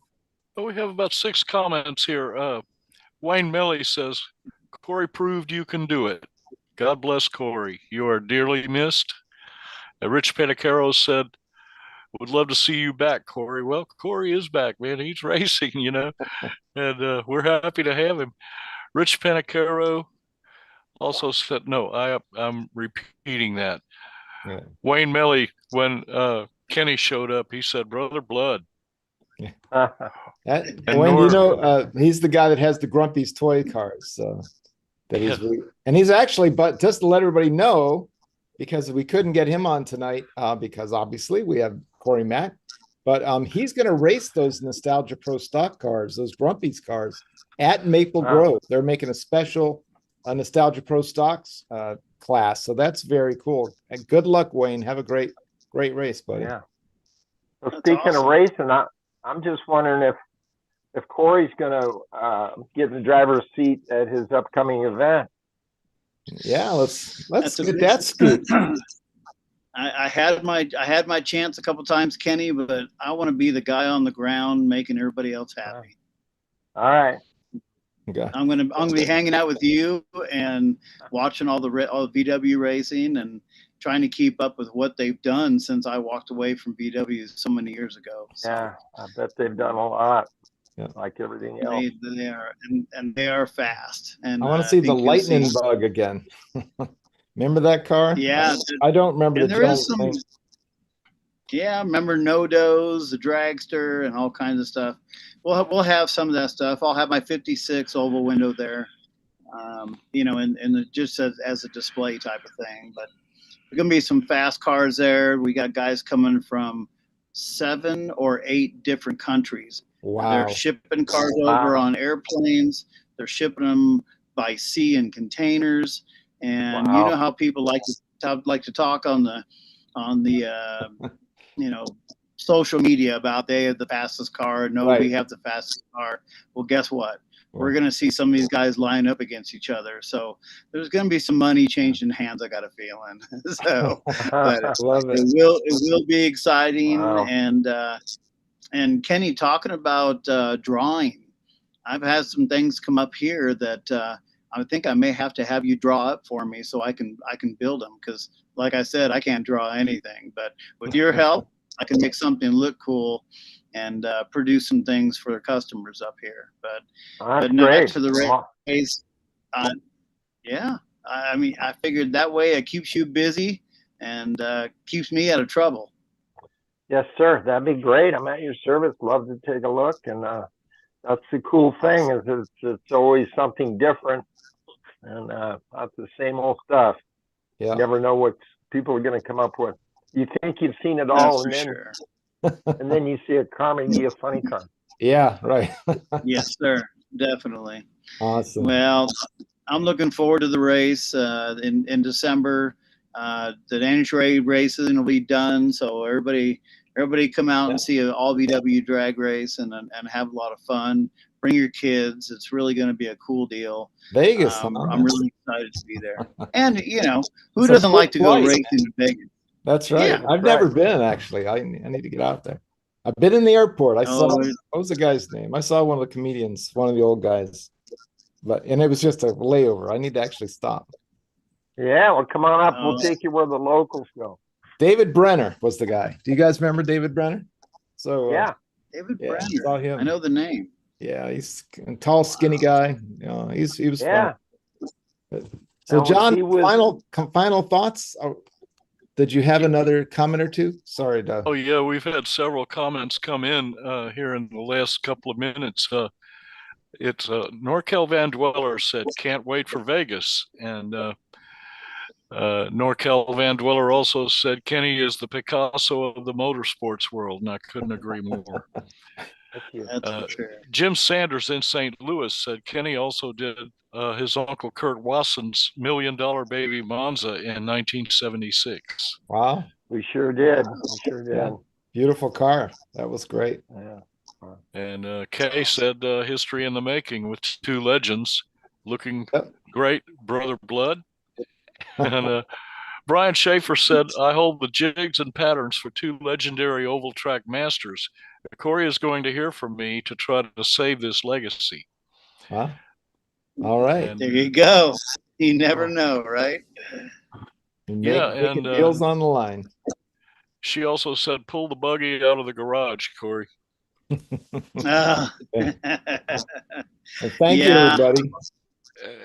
[SPEAKER 2] Well, we have about 6 comments here. Wayne Melly says, Cory proved you can do it. God bless Cory. You are dearly missed. Rich Pedicaro said, would love to see you back, Cory. Well, Cory is back, man. He's racing, and we're happy to have him. Rich Pedicaro also said, no, I'm repeating that.
[SPEAKER 1] Yeah.
[SPEAKER 2] Wayne Melly, when Kenny showed up, he said, Brother Blood.
[SPEAKER 1] Wayne, he's the guy that has the Grumpy's toy cars. And he's actually, but just to let everybody know, because we couldn't get him on tonight, because obviously we have Cory Mac, but he's going to race those Nostalgia Pro stock cars, those Grumpy's cars at Maple Grove. They're making a special Nostalgia Pro stocks class. So that's very cool. And good luck, Wayne. Have a great race, buddy.
[SPEAKER 4] Yeah. So speaking of racing, I'm just wondering if Cory's going to get the driver's seat at his upcoming event.
[SPEAKER 1] Yeah, let's get that scoop.
[SPEAKER 3] I had my chance a couple times, Kenny, but I want to be the guy on the ground making everybody else happy.
[SPEAKER 4] All right.
[SPEAKER 1] Okay.
[SPEAKER 3] I'm gonna be hanging out with you and watching all the VW racing and trying to keep up with what they've done since I walked away from VW so many years ago. So,
[SPEAKER 4] yeah, I bet they've done a lot. Yeah. Like everything else.
[SPEAKER 3] They are, and they are fast. And
[SPEAKER 1] I want to see the lightning bug again. Remember that car?
[SPEAKER 3] Yeah.
[SPEAKER 1] I don't remember
[SPEAKER 3] the name. Yeah, I remember No-Dos, the Dragster, and all kinds of stuff. We'll have some of that stuff. I'll have my 56 oval window there, and just as a display type of thing. But there's going to be some fast cars there. We got guys coming from 7 or 8 different countries.
[SPEAKER 1] Wow.
[SPEAKER 3] They're shipping cars over on airplanes. They're shipping them by sea in containers. And you know how people like to talk on the social media about they have the fastest car. No, we have the fastest car. Well, guess what? We're going to see some of these guys line up against each other. So there's going to be some money changing hands. I got a feeling. So it will be exciting. Wow. And Kenny, talking about drawing, I've had some things come up here that I think I may have to have you draw up for me so I can build them, because like I said, I can't draw anything, but with your help, I can make something look cool and produce some things for the customers up here. But no, back to the race. Yeah, I mean, I figured that way it keeps you busy and keeps me out of trouble.
[SPEAKER 4] Yes, sir. That'd be great. I'm at your service. Love to take a look. And that's the cool thing is it's always something different. And not the same old stuff. Yeah. You never know what people are going to come up with. You think you've seen it all, and then you see a Carmen Gia funny car.
[SPEAKER 1] Yeah, right.
[SPEAKER 3] Yes, sir. Definitely.
[SPEAKER 1] Awesome.
[SPEAKER 3] Well, I'm looking forward to the race in December. The NHRA races will be done, so everybody come out and see an all VW drag race and have a lot of fun. Bring your kids. It's really going to be a cool deal.
[SPEAKER 1] Vegas.
[SPEAKER 3] I'm really excited to be there. And who doesn't like to go racing in Vegas?
[SPEAKER 1] That's right. Yeah, I've never been, actually. I need to get out there. I've been in the airport. I saw, what was the guy's name? I saw one of the comedians, one of the old guys. And it was just a layover. I need to actually stop.
[SPEAKER 4] Yeah, well, come on up. We'll take you where the locals go.
[SPEAKER 1] David Brenner was the guy. Do you guys remember David Brenner? So
[SPEAKER 3] David Brenner. Saw him. I know the name.
[SPEAKER 1] Yeah, he's a tall, skinny guy. He was fun. So, John, final thoughts. Did you have another comment or two? Sorry, Doug.
[SPEAKER 2] Oh yeah, we've had several comments come in here in the last couple of minutes. It's Norkel Van Dweller said, "Can't wait for Vegas," and Norkel Van Dweller also said, "Kenny is the Picasso of the motorsports world," and I couldn't agree more.
[SPEAKER 3] That's true.
[SPEAKER 2] Jim Sanders in St. Louis said Kenny also did his uncle Kurt Wasson's $1 Million Baby Monza in 1976.
[SPEAKER 1] Wow.
[SPEAKER 4] We sure did. We sure did.
[SPEAKER 1] Yeah. Beautiful car. That was great.
[SPEAKER 4] Yeah.
[SPEAKER 2] And Kay said history in the making with two legends looking
[SPEAKER 1] Yep.
[SPEAKER 2] great, brother blood. And Brian Schaefer said, I hold the jigs and patterns for two legendary oval track masters. Cory is going to hear from me to try to save this legacy.
[SPEAKER 1] Huh? All right.
[SPEAKER 2] And
[SPEAKER 3] There you go. You never know, right?
[SPEAKER 1] Making deals on the line.
[SPEAKER 2] She also said, pull the buggy out of the garage, Cory.
[SPEAKER 3] Ah.
[SPEAKER 1] Well, thank you, everybody.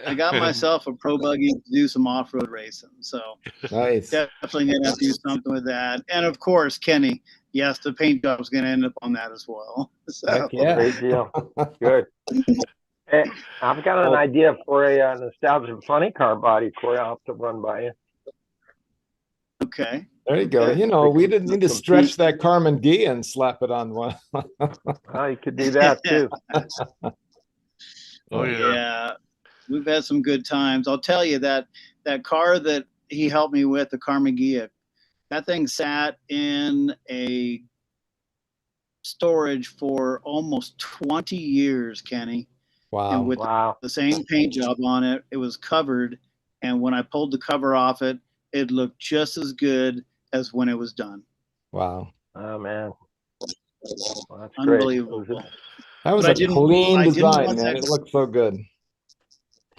[SPEAKER 3] I got myself a pro buggy to do some off-road racing, so
[SPEAKER 1] Nice.
[SPEAKER 3] definitely gonna have to do something with that. And of course, Kenny, yes, the paint job's gonna end up on that as well. So
[SPEAKER 1] Heck yeah.
[SPEAKER 4] Great deal. Good. Hey, I've got an idea for a nostalgic funny car body, Cory. I'll have to run by you.
[SPEAKER 3] okay.
[SPEAKER 1] There you go.
[SPEAKER 3] Okay.
[SPEAKER 1] You know, we didn't need to stretch that Carmen Gia and slap it on one.
[SPEAKER 4] Oh, you could do that too.
[SPEAKER 2] Oh, yeah.
[SPEAKER 3] Yeah. We've had some good times. I'll tell you that car that he helped me with, the Carmen Gia, that thing sat in a storage for almost 20 years, Kenny.
[SPEAKER 1] Wow.
[SPEAKER 3] And with
[SPEAKER 4] Wow.
[SPEAKER 3] the same paint job on it, it was covered. And when I pulled the cover off it, it looked just as good as when it was done.
[SPEAKER 1] Wow.
[SPEAKER 4] Oh, man. Well, that's
[SPEAKER 3] Unbelievable.
[SPEAKER 4] great.
[SPEAKER 1] That was
[SPEAKER 3] But I
[SPEAKER 1] a
[SPEAKER 3] didn't-
[SPEAKER 1] clean
[SPEAKER 3] I didn't
[SPEAKER 1] design,
[SPEAKER 3] want
[SPEAKER 1] man.
[SPEAKER 3] that-
[SPEAKER 1] It looked so good.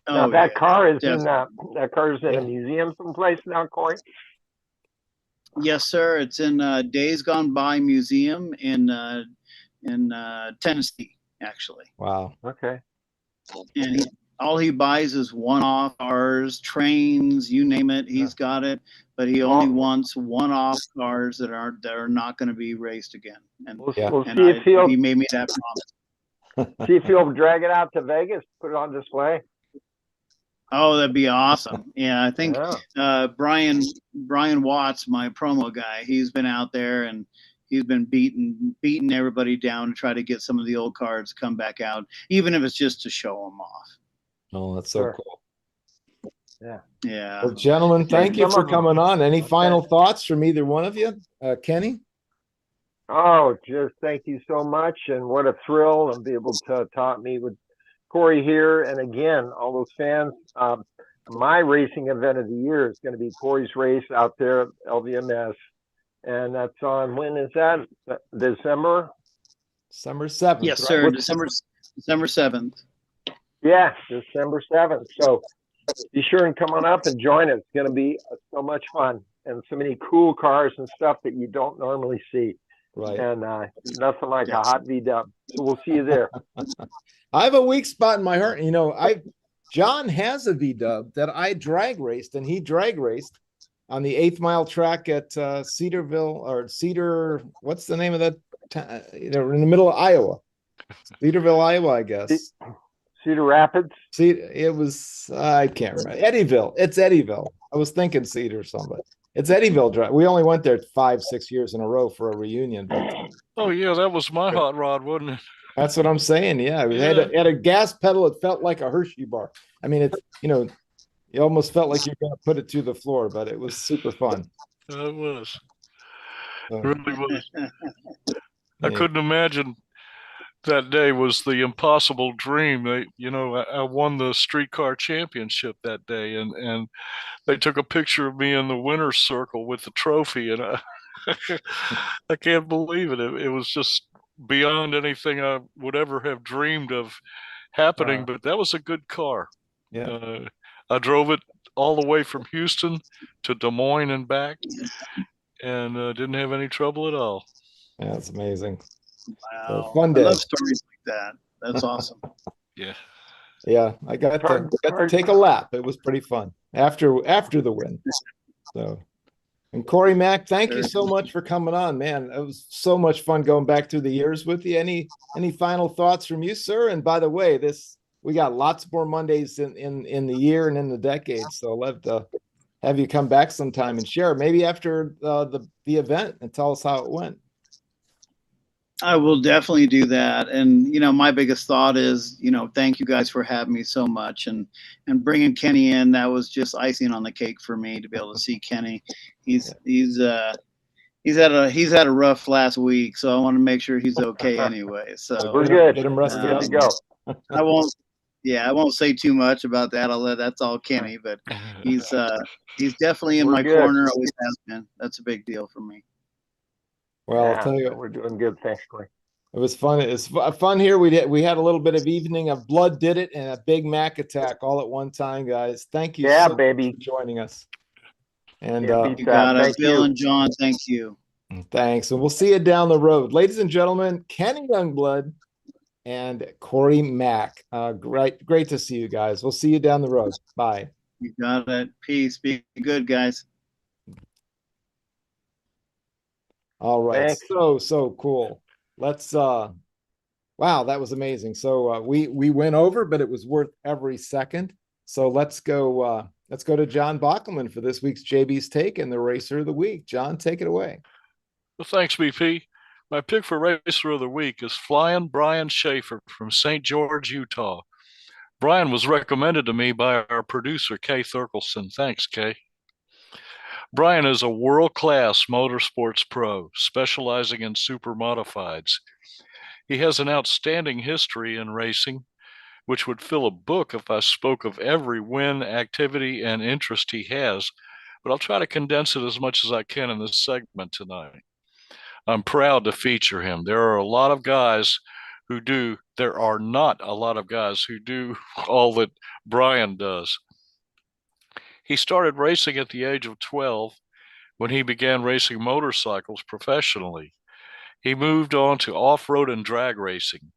[SPEAKER 4] Now,
[SPEAKER 3] Oh,
[SPEAKER 4] that
[SPEAKER 3] yeah,
[SPEAKER 4] car is
[SPEAKER 3] definitely.
[SPEAKER 4] that car's in a museum someplace now, Cory?
[SPEAKER 3] Yes, sir. It's in Days Gone By Museum in Tennessee, actually.
[SPEAKER 1] Wow.
[SPEAKER 4] Okay.
[SPEAKER 3] And all he buys is one-off cars, trains, you name it. He's got it, but he only wants one-off cars that are not going to be raced again. And
[SPEAKER 4] We'll,
[SPEAKER 1] Yeah.
[SPEAKER 4] we'll
[SPEAKER 3] and
[SPEAKER 4] see if he'll
[SPEAKER 3] he made me that promise.
[SPEAKER 4] see if he'll drag it out to Vegas, put it on display.
[SPEAKER 3] Oh, that'd be awesome. Yeah, I think
[SPEAKER 4] Yeah.
[SPEAKER 3] Brian Watts, my promo guy, he's been out there and he's been beating everybody down to try to get some of the old cards to come back out, even if it's just to show them off.
[SPEAKER 1] Oh, that's so
[SPEAKER 4] Sure.
[SPEAKER 1] cool.
[SPEAKER 4] Yeah.
[SPEAKER 3] Yeah.
[SPEAKER 1] Well, gentlemen, thank you
[SPEAKER 4] some
[SPEAKER 1] for
[SPEAKER 4] of them-
[SPEAKER 1] coming on. Any
[SPEAKER 4] Okay.
[SPEAKER 1] final thoughts from either one of you? Kenny?
[SPEAKER 4] Oh, just thank you so much, and what a thrill and be able to talk me with Cory here. And again, all those fans, my racing event of the year is going to be Cory's race out there at LVMS, and that's on, when is that? December?
[SPEAKER 1] December 7th.
[SPEAKER 3] Yes,
[SPEAKER 1] right?
[SPEAKER 3] sir. December 7th.
[SPEAKER 4] Yeah, December 7th. So be sure and come on up and join us. It's going to be so much fun and so many cool cars and stuff that you don't normally see.
[SPEAKER 1] Right.
[SPEAKER 4] And nothing like a hot V-dub. So we'll see you there.
[SPEAKER 1] I have a weak spot in my heart. You know, John has a V-dub that I drag raced, and he drag raced on the 8th Mile track at Cedarville or Cedar. What's the name of that? In the middle of Iowa, Cedarville, Iowa, I guess.
[SPEAKER 4] Cedar Rapids.
[SPEAKER 1] See, it was I can't remember. Eddyville. It's Eddyville. I was thinking Cedar or something. It's Eddyville Drive. We only went there 5-6 years in a row for a reunion. But
[SPEAKER 2] Oh, yeah, that was my hot rod, wasn't it?
[SPEAKER 1] that's what I'm saying. Yeah, it had a gas pedal. It felt like a Hershey bar. I mean, it's, you almost felt like you're going to put it to the floor, but it was super fun.
[SPEAKER 2] It was.
[SPEAKER 1] So,
[SPEAKER 2] It really was. I
[SPEAKER 1] yeah.
[SPEAKER 2] couldn't imagine that day was the impossible dream. I won the streetcar championship that day, and they took a picture of me in the winner's circle with the trophy, and I can't believe it. It was just beyond anything I would ever have dreamed of happening. But that was a good car.
[SPEAKER 1] Yeah.
[SPEAKER 2] I drove it all the way from Houston to Des Moines and back, and didn't have any trouble at all.
[SPEAKER 1] Yeah, it's amazing.
[SPEAKER 3] Wow.
[SPEAKER 1] Fun
[SPEAKER 3] I
[SPEAKER 1] day.
[SPEAKER 3] love stories like that. That's awesome.
[SPEAKER 2] Yeah.
[SPEAKER 1] Yeah, I got to take a lap. It was pretty fun after the win. So, and Cory Mac, thank you so much for coming on, man. It was so much fun going back through the years with you. Any final thoughts from you, sir? And by the way, we got lots more Mondays in the year and in the decade. So I'll love to have you come back sometime and share, maybe after the event, and tell us how it went.
[SPEAKER 3] I will definitely do that. And, my biggest thought is, thank you guys for having me so much and bringing Kenny in. That was just icing on the cake for me to be able to see Kenny. He's he's had a rough last week, so I want to make sure he's okay anyway. So
[SPEAKER 4] We're good.
[SPEAKER 1] Get him
[SPEAKER 4] We're
[SPEAKER 1] rested
[SPEAKER 4] good
[SPEAKER 1] up.
[SPEAKER 4] to go.
[SPEAKER 3] I won't say too much about that. That's all Kenny, but he's definitely in
[SPEAKER 4] We're
[SPEAKER 3] my
[SPEAKER 4] good.
[SPEAKER 3] corner. Always has been. That's a big deal for me.
[SPEAKER 1] Well,
[SPEAKER 4] Yeah,
[SPEAKER 1] I'll tell you,
[SPEAKER 4] we're doing good. Thanks, Cory.
[SPEAKER 1] it was fun. It's fun here. We had a little bit of evening of Blood Did It and a Big Mac attack all at one time, guys. Thank you
[SPEAKER 4] Yeah,
[SPEAKER 1] so
[SPEAKER 4] baby.
[SPEAKER 1] much for joining us. And
[SPEAKER 4] Yeah,
[SPEAKER 3] You got it,
[SPEAKER 4] thank
[SPEAKER 3] Bill
[SPEAKER 4] you.
[SPEAKER 3] and John. Thank you.
[SPEAKER 1] thanks. And we'll see you down the road. Ladies and gentlemen, Kenny Youngblood and Cory Mac. Great to see you guys. We'll see you down the road. Bye.
[SPEAKER 3] You got it. Peace. Be good, guys.
[SPEAKER 1] All right.
[SPEAKER 4] Thanks.
[SPEAKER 1] So cool. Let's wow, that was amazing. So we went over, but it was worth every second. So let's go to John Bockelman for this week's JB's Take and the Racer of the Week. John, take it away.
[SPEAKER 2] Well, thanks, BP. My pick for Racer of the Week is Flying Brian Schaefer from St. George, Utah. Brian was recommended to me by our producer, Kay Thurkelson. Thanks, Kay. Brian is a world-class motorsports pro, specializing in super modifieds. He has an outstanding history in racing, which would fill a book if I spoke of every win, activity, and interest he has, but I'll try to condense it as much as I can in this segment tonight. I'm proud to feature him. There are not a lot of guys who do all that Brian does. He started racing at the age of 12 when he began racing motorcycles professionally. He moved on to off-road and drag racing.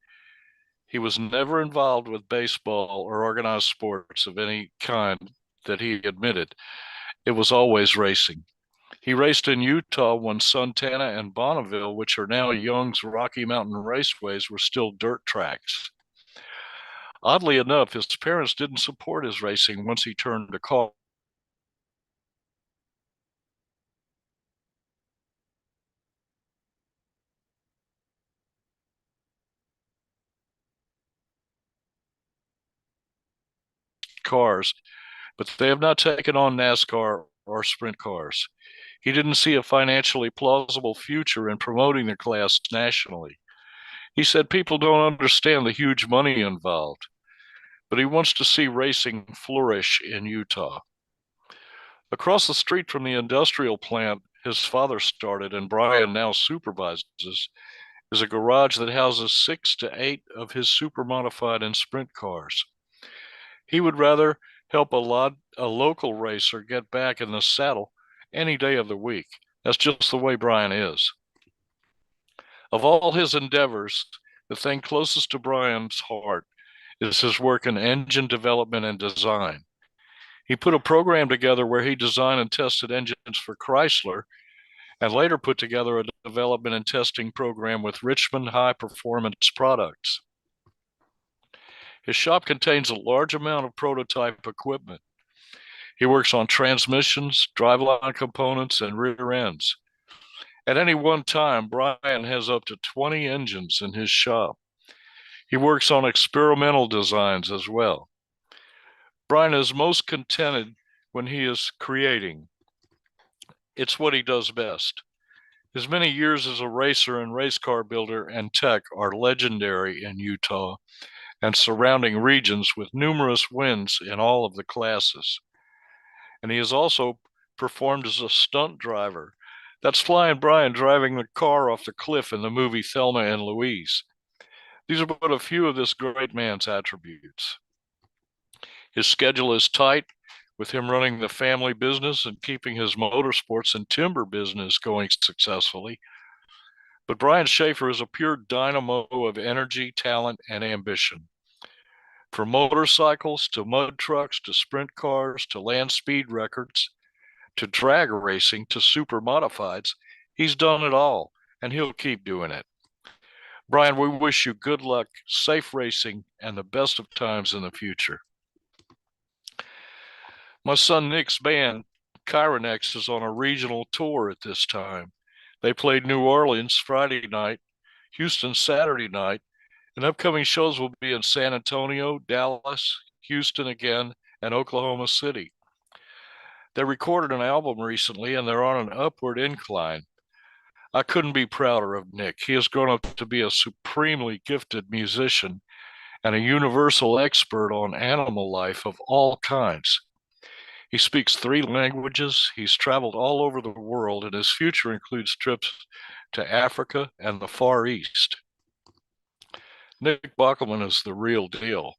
[SPEAKER 2] He was never involved with baseball or organized sports of any kind that he admitted. It was always racing. He raced in Utah when Santana and Bonneville, which are now Young's Rocky Mountain Raceways, were still dirt tracks. Oddly enough, his parents didn't support his racing once he turned to cars, but they have not taken on NASCAR or sprint cars. He didn't see a financially plausible future in promoting the class nationally. He said people don't understand the huge money involved, but he wants to see racing flourish in Utah. Across the street from the industrial plant his father started and Brian now supervises is a garage that houses 6 to 8 of his super modified and sprint cars. He would rather help a local racer get back in the saddle any day of the week. That's just the way Brian is. Of all his endeavors, the thing closest to Brian's heart is his work in engine development and design. He put a program together where he designed and tested engines for Chrysler and later put together a development and testing program with Richmond High Performance Products. His shop contains a large amount of prototype equipment. He works on transmissions, driveline components, and rear ends. At any one time, Brian has up to 20 engines in his shop. He works on experimental designs as well. Brian is most contented when he is creating. It's what he does best. His many years as a racer and race car builder and tech are legendary in Utah and surrounding regions with numerous wins in all of the classes. And he has also performed as a stunt driver. That's Flying Brian driving the car off the cliff in the movie Thelma and Louise. These are but a few of this great man's attributes. His schedule is tight, with him running the family business and keeping his motorsports and timber business going successfully. But Brian Schaefer is a pure dynamo of energy, talent, and ambition. From motorcycles to mud trucks to sprint cars to land speed records to drag racing to super modifieds, he's done it all, and he'll keep doing it. Brian, we wish you good luck, safe racing, and the best of times in the future. My son Nick's band, Chironex, is on a regional tour at this time. They played New Orleans Friday night, Houston Saturday night, and upcoming shows will be in San Antonio, Dallas, Houston again, and Oklahoma City. They recorded an album recently, and they're on an upward incline. I couldn't be prouder of Nick. He has grown up to be a supremely gifted musician and a universal expert on animal life of all kinds. He speaks 3 languages. He's traveled all over the world, and his future includes trips to Africa and the Far East. Nick Bockelman is the real deal.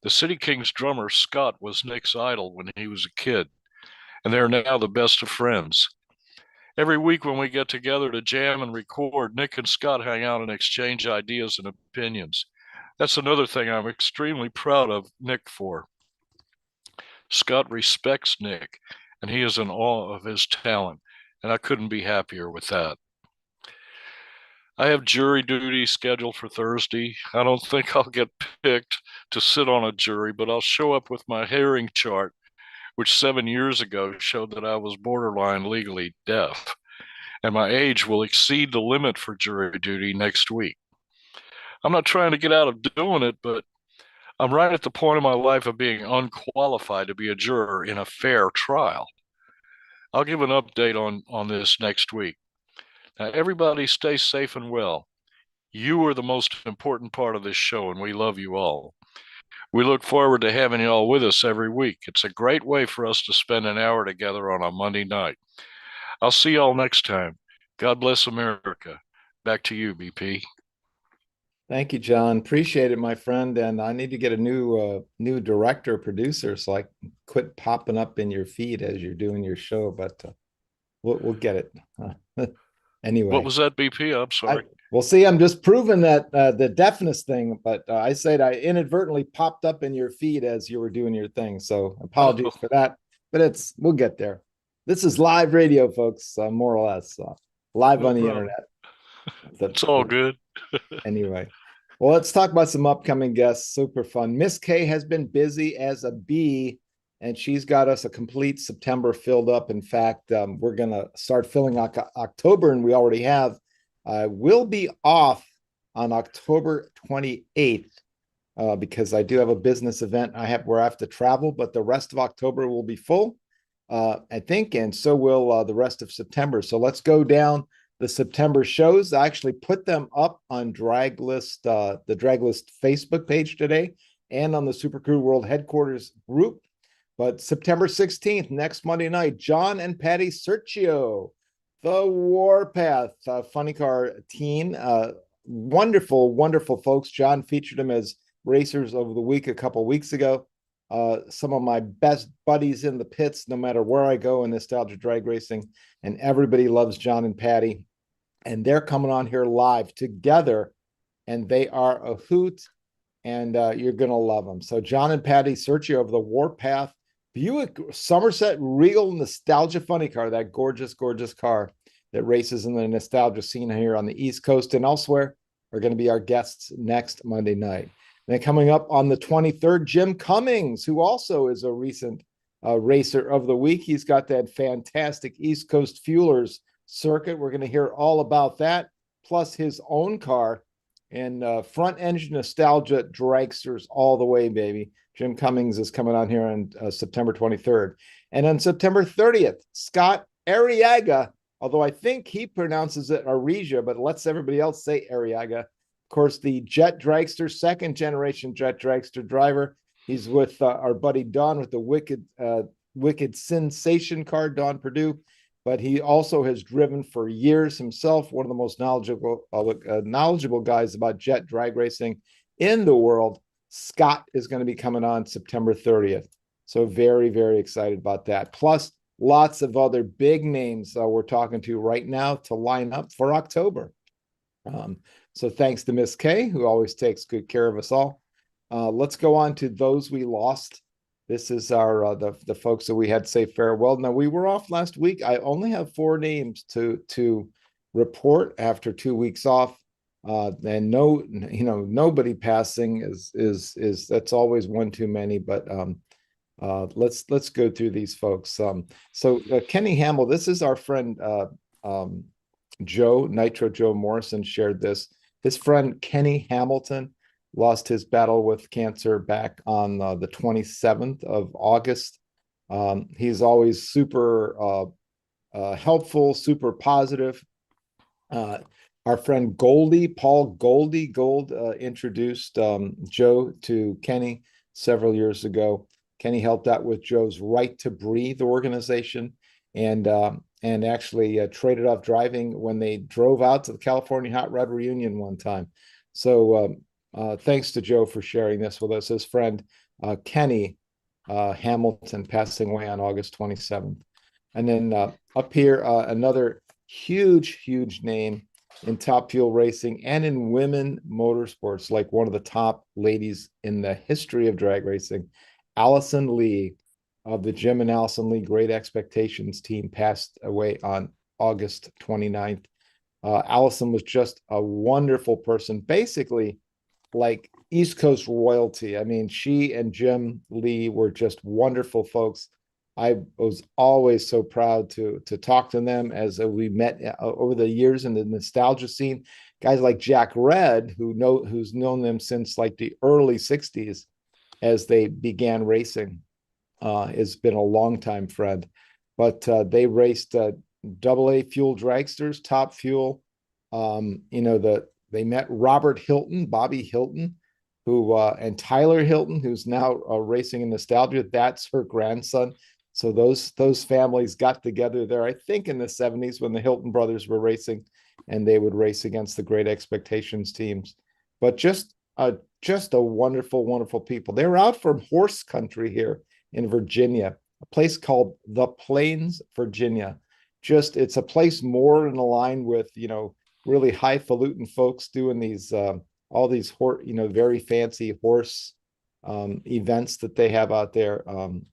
[SPEAKER 2] The City Kings drummer Scott was Nick's idol when he was a kid, and they're now the best of friends. Every week when we get together to jam and record, Nick and Scott hang out and exchange ideas and opinions. That's another thing I'm extremely proud of Nick for. Scott respects Nick, and he is in awe of his talent, and I couldn't be happier with that. I have jury duty scheduled for Thursday. I don't think I'll get picked to sit on a jury, but I'll show up with my hearing chart, which 7 years ago showed that I was borderline legally deaf, and my age will exceed the limit for jury duty next week. I'm not trying to get out of doing it, but I'm right at the point in my life of being unqualified to be a juror in a fair trial. I'll give an update on this next week. Now, everybody stay safe and well. You are the most important part of this show, and we love you all. We look forward to having you all with us every week. It's a great way for us to spend an hour together on a Monday night. I'll see you all next time. God bless America. Back to you, BP.
[SPEAKER 1] Thank you, John. Appreciate it, my friend. And I need to get a new director, producer, so I can quit popping up in your feed as you're doing your show. But we'll get it. Anyway.
[SPEAKER 2] What was that, BP? I'm sorry.
[SPEAKER 1] Well, see, I'm just proving that the deafness thing, but I said I inadvertently popped up in your feed as you were doing your thing. So apologies for that, but we'll get there. This is live radio, folks, more or less, live on the internet.
[SPEAKER 2] It's all good.
[SPEAKER 1] Anyway, well, let's talk about some upcoming guests. Super fun. Miss K has been busy as a bee, and she's got us a complete September filled up. In fact, we're going to start filling October, and we already have. We'll be off on October 28th because I do have a business event where I have to travel, but the rest of October will be full, I think, and so will the rest of September. So let's go down the September shows. I actually put them up on Draglist, the Draglist Facebook page today, and on the Super Crew World Headquarters group. But September 16th, next Monday night, John and Patty Sergio, the Warpath funny car team. Wonderful, wonderful folks. John featured them as racers over the week a couple weeks ago. Some of my best buddies in the pits, no matter where I go in nostalgia drag racing, and everybody loves John and Patty. And they're coming on here live together, and they are a hoot, and you're going to love them. So John and Patty Sergio of the Warpath Buick Somerset Regal Nostalgia Funny Car, that gorgeous, gorgeous car that races in the nostalgia scene here on the East Coast and elsewhere, are going to be our guests next Monday night. And then coming up on the 23rd, Jim Cummings, who also is a recent racer of the week. He's got that fantastic East Coast Fuelers circuit. We're going to hear all about that, plus his own car and front engine nostalgia dragsters all the way, baby. Jim Cummings is coming on here on September 23rd. And on September 30th, Scott Arriaga, although I think he pronounces it Arisia, but lets everybody else say Arriaga. Of course, the Jet Dragster, second generation Jet Dragster driver. He's with our buddy Don with the Wicked Sensation car, Don Perdue. But he also has driven for years himself, one of the most knowledgeable guys about jet drag racing in the world. Scott is going to be coming on September 30th. So very, very excited about that. Plus, lots of other big names we're talking to right now to line up for October. So thanks to Miss K, who always takes good care of us all. Let's go on to those we lost. This is our the folks that we had to say farewell. Now, we were off last week. I only have 4 names to report after 2 weeks off. And nobody passing is that's always one too many. But let's go through these folks. So Kenny Hamill, this is our friend Joe Nitro Joe Morrison shared this. His friend Kenny Hamilton lost his battle with cancer back on the 27th of August. He's always super helpful, super positive. Uh, our friend Paul Gold, introduced Joe to Kenny several years ago. Kenny helped out with Joe's Right to Breathe organization, and actually traded off driving when they drove out to the California Hot Rod Reunion one time. So thanks to Joe for sharing this with us. His friend Kenny Hamilton passing away on August 27th. And then up here, another huge name in Top Fuel racing and in women motorsports, like one of the top ladies in the history of drag racing, Allison Lee of the Jim and Allison Lee Great Expectations team passed away on August 29th. Allison was just a wonderful person, basically like East Coast royalty. I mean, she and Jim Lee were just wonderful folks. I was always so proud to talk to them as we met over the years in the nostalgia scene. Guys like Jack Red, who's known them since like the early '60s as they began racing, has been a longtime friend. But they raced AA Fuel dragsters, Top Fuel. They met Robert Hilton, Bobby Hilton, who and Tyler Hilton, who's now racing in nostalgia. That's her grandson. So those families got together there, I think, in the '70s when the Hilton brothers were racing, and they would race against the Great Expectations teams. But just a wonderful people. They were out from horse country here in Virginia, a place called the Plains, Virginia. It's a place more in line with really highfalutin folks doing these all these very fancy horse events that they have out there,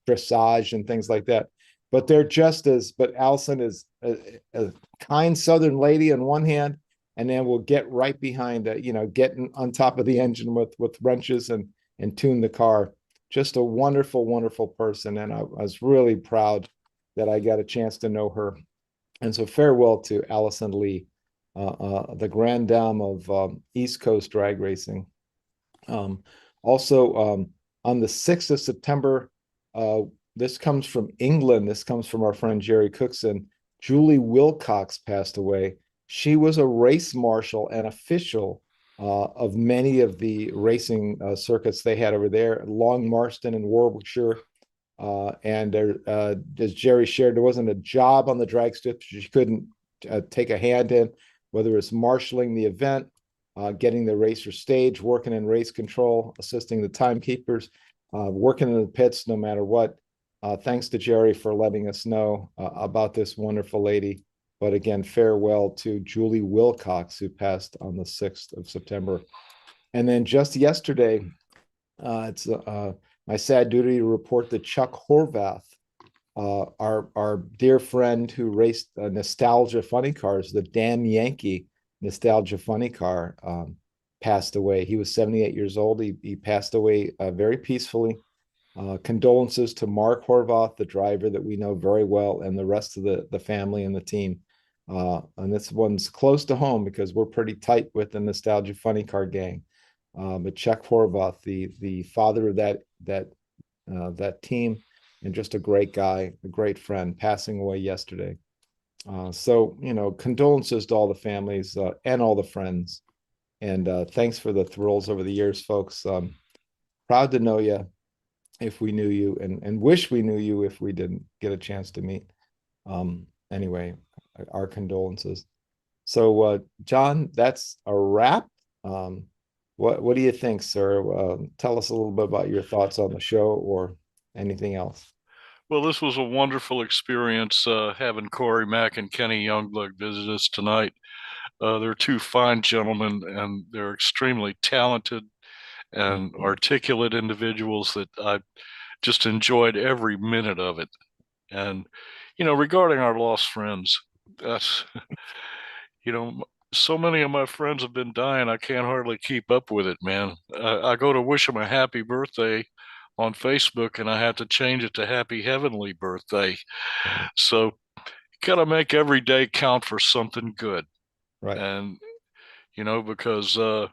[SPEAKER 1] dressage and things like that. But but Allison is a kind Southern lady on one hand, and then we'll get right behind getting on top of the engine with wrenches and tune the car. Just a wonderful person, and I was really proud that I got a chance to know her. And so farewell to Allison Lee, the grand dame of East Coast drag racing. Also, on the 6th of September, this comes from England. This comes from our friend Jerry Cookson. Julie Wilcox passed away. She was a race marshal and official of many of the racing circuits they had over there, Long Marston and Warwickshire. And as Jerry shared, there wasn't a job on the drag strip she couldn't take a hand in, whether it's marshaling the event, getting the racer stage, working in race control, assisting the timekeepers, working in the pits, no matter what. Thanks to Jerry for letting us know about this wonderful lady. But again, farewell to Julie Wilcox, who passed on the 6th of September. And then just yesterday, it's my sad duty to report that Chuck Horvath, our dear friend who raced Nostalgia Funny Cars, the Damn Yankee Nostalgia Funny Car, passed away. He was 78 years old. He passed away very peacefully. Condolences to Mark Horvath, the driver that we know very well, and the rest of the family and the team. And this one's close to home because we're pretty tight with the Nostalgia Funny Car gang. But Chuck Horvath, the father of that team, and just a great guy, a great friend, passing away yesterday. So condolences to all the families and all the friends, and thanks for the thrills over the years, folks. Proud to know you if we knew you, and wish we knew you if we didn't get a chance to meet. Anyway, our condolences. So John, that's a wrap. What do you think, sir? Tell us a little bit about your thoughts on the show or anything else.
[SPEAKER 2] Well, this was a wonderful experience having Cory Mac and Kenny Youngblood visit us tonight. They're two fine gentlemen, and they're extremely talented and articulate individuals that I just enjoyed every minute of it. And, regarding our lost friends, that's, so many of my friends have been dying, I can't hardly keep up with it, man. I go to wish them a happy birthday on Facebook, and I have to change it to happy heavenly birthday. So you gotta make every day count for something good.
[SPEAKER 1] Right.
[SPEAKER 2] And, because the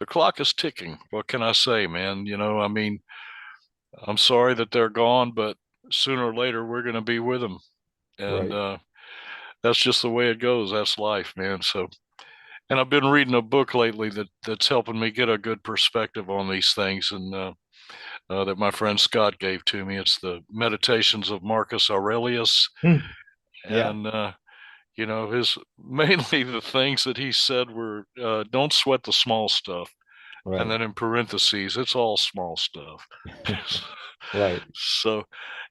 [SPEAKER 2] clock is ticking. What can I say, man? I'm sorry that they're gone, but sooner or later we're going to be with them. And that's just the way it goes. That's life, man. So And I've been reading a book lately that's helping me get a good perspective on these things, and that my friend Scott gave to me. It's the Meditations of Marcus Aurelius,
[SPEAKER 1] Hmm. Yeah.
[SPEAKER 2] and his mainly the things that he said were don't sweat the small stuff, and
[SPEAKER 1] Right.
[SPEAKER 2] then in parentheses, it's all small stuff.
[SPEAKER 1] Right.
[SPEAKER 2] So,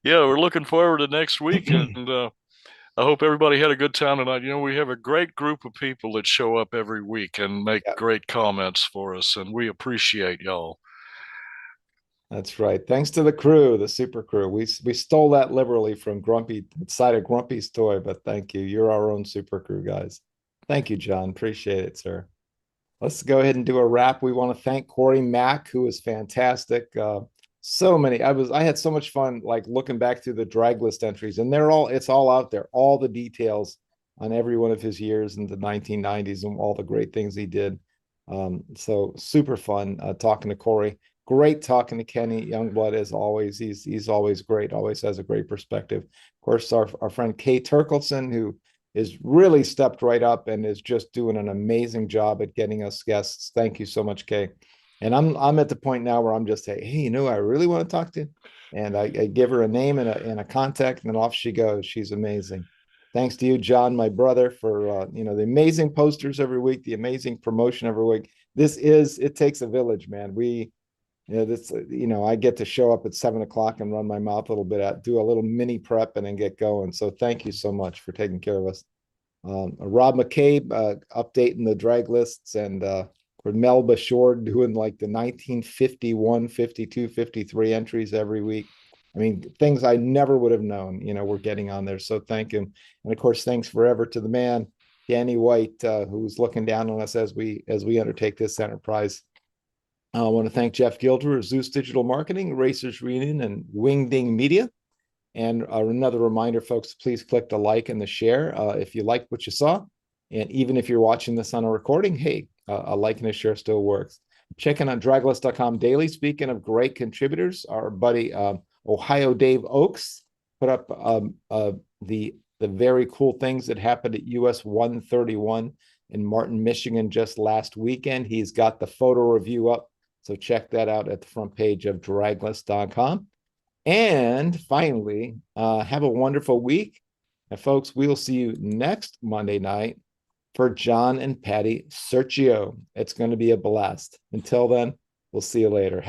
[SPEAKER 2] yeah, we're looking forward to next week, and I hope everybody had a good time tonight. We have a great group of people that show up every week and make
[SPEAKER 1] Yeah.
[SPEAKER 2] great comments for us, and we appreciate y'all.
[SPEAKER 1] That's right. Thanks to the crew, the super crew. We stole that liberally from Grumpy, side of Grumpy's toy, but thank you. You're our own super crew, guys. Thank you, John. Appreciate it, sir. Let's go ahead and do a wrap. We want to thank Cory Mac, who was fantastic. So many. I had so much fun like looking back through the Draglist entries, and it's all out there, all the details on every one of his years in the 1990s and all the great things he did. So super fun talking to Cory. Great talking to Kenny Youngblood as always. He's always great, always has a great perspective. Of course, our friend Kay Turkelson, who is really stepped right up and is just doing an amazing job at getting us guests. Thank you so much, Kay. And I'm at the point now where I'm just saying, hey, I really want to talk to you. And I give her a name and a contact, and then off she goes. She's amazing. Thanks to you, John, my brother, for the amazing posters every week, the amazing promotion every week. It takes a village, man. I get to show up at 7 o'clock and run my mouth a little bit, do a little mini prep and then get going. So thank you so much for taking care of us. Rob McCabe updating the drag lists, and Melba Short doing like the 1951, 52, 53 entries every week. I mean, things I never would have known, we're getting on there. So thank him. And of course, thanks forever to the man, Danny White, who's looking down on us as we undertake this enterprise. I want to thank Jeff Gilder of Zeus Digital Marketing, Racers Reunion, and Wingding Media. And another reminder, folks, please click the like and the share if you like what you saw. And even if you're watching this on a recording, hey, a like and a share still works. Checking on Draglist.com daily. Speaking of great contributors, our buddy Ohio Dave Oakes put up the very cool things that happened at US 131 in Martin, Michigan just last weekend. He's got the photo review up. So check that out at the front page of Draglist.com. And finally, have a wonderful week. And folks, we'll see you next Monday night for John and Patty Sergio. It's going to be a blast. Until then, we'll see you later.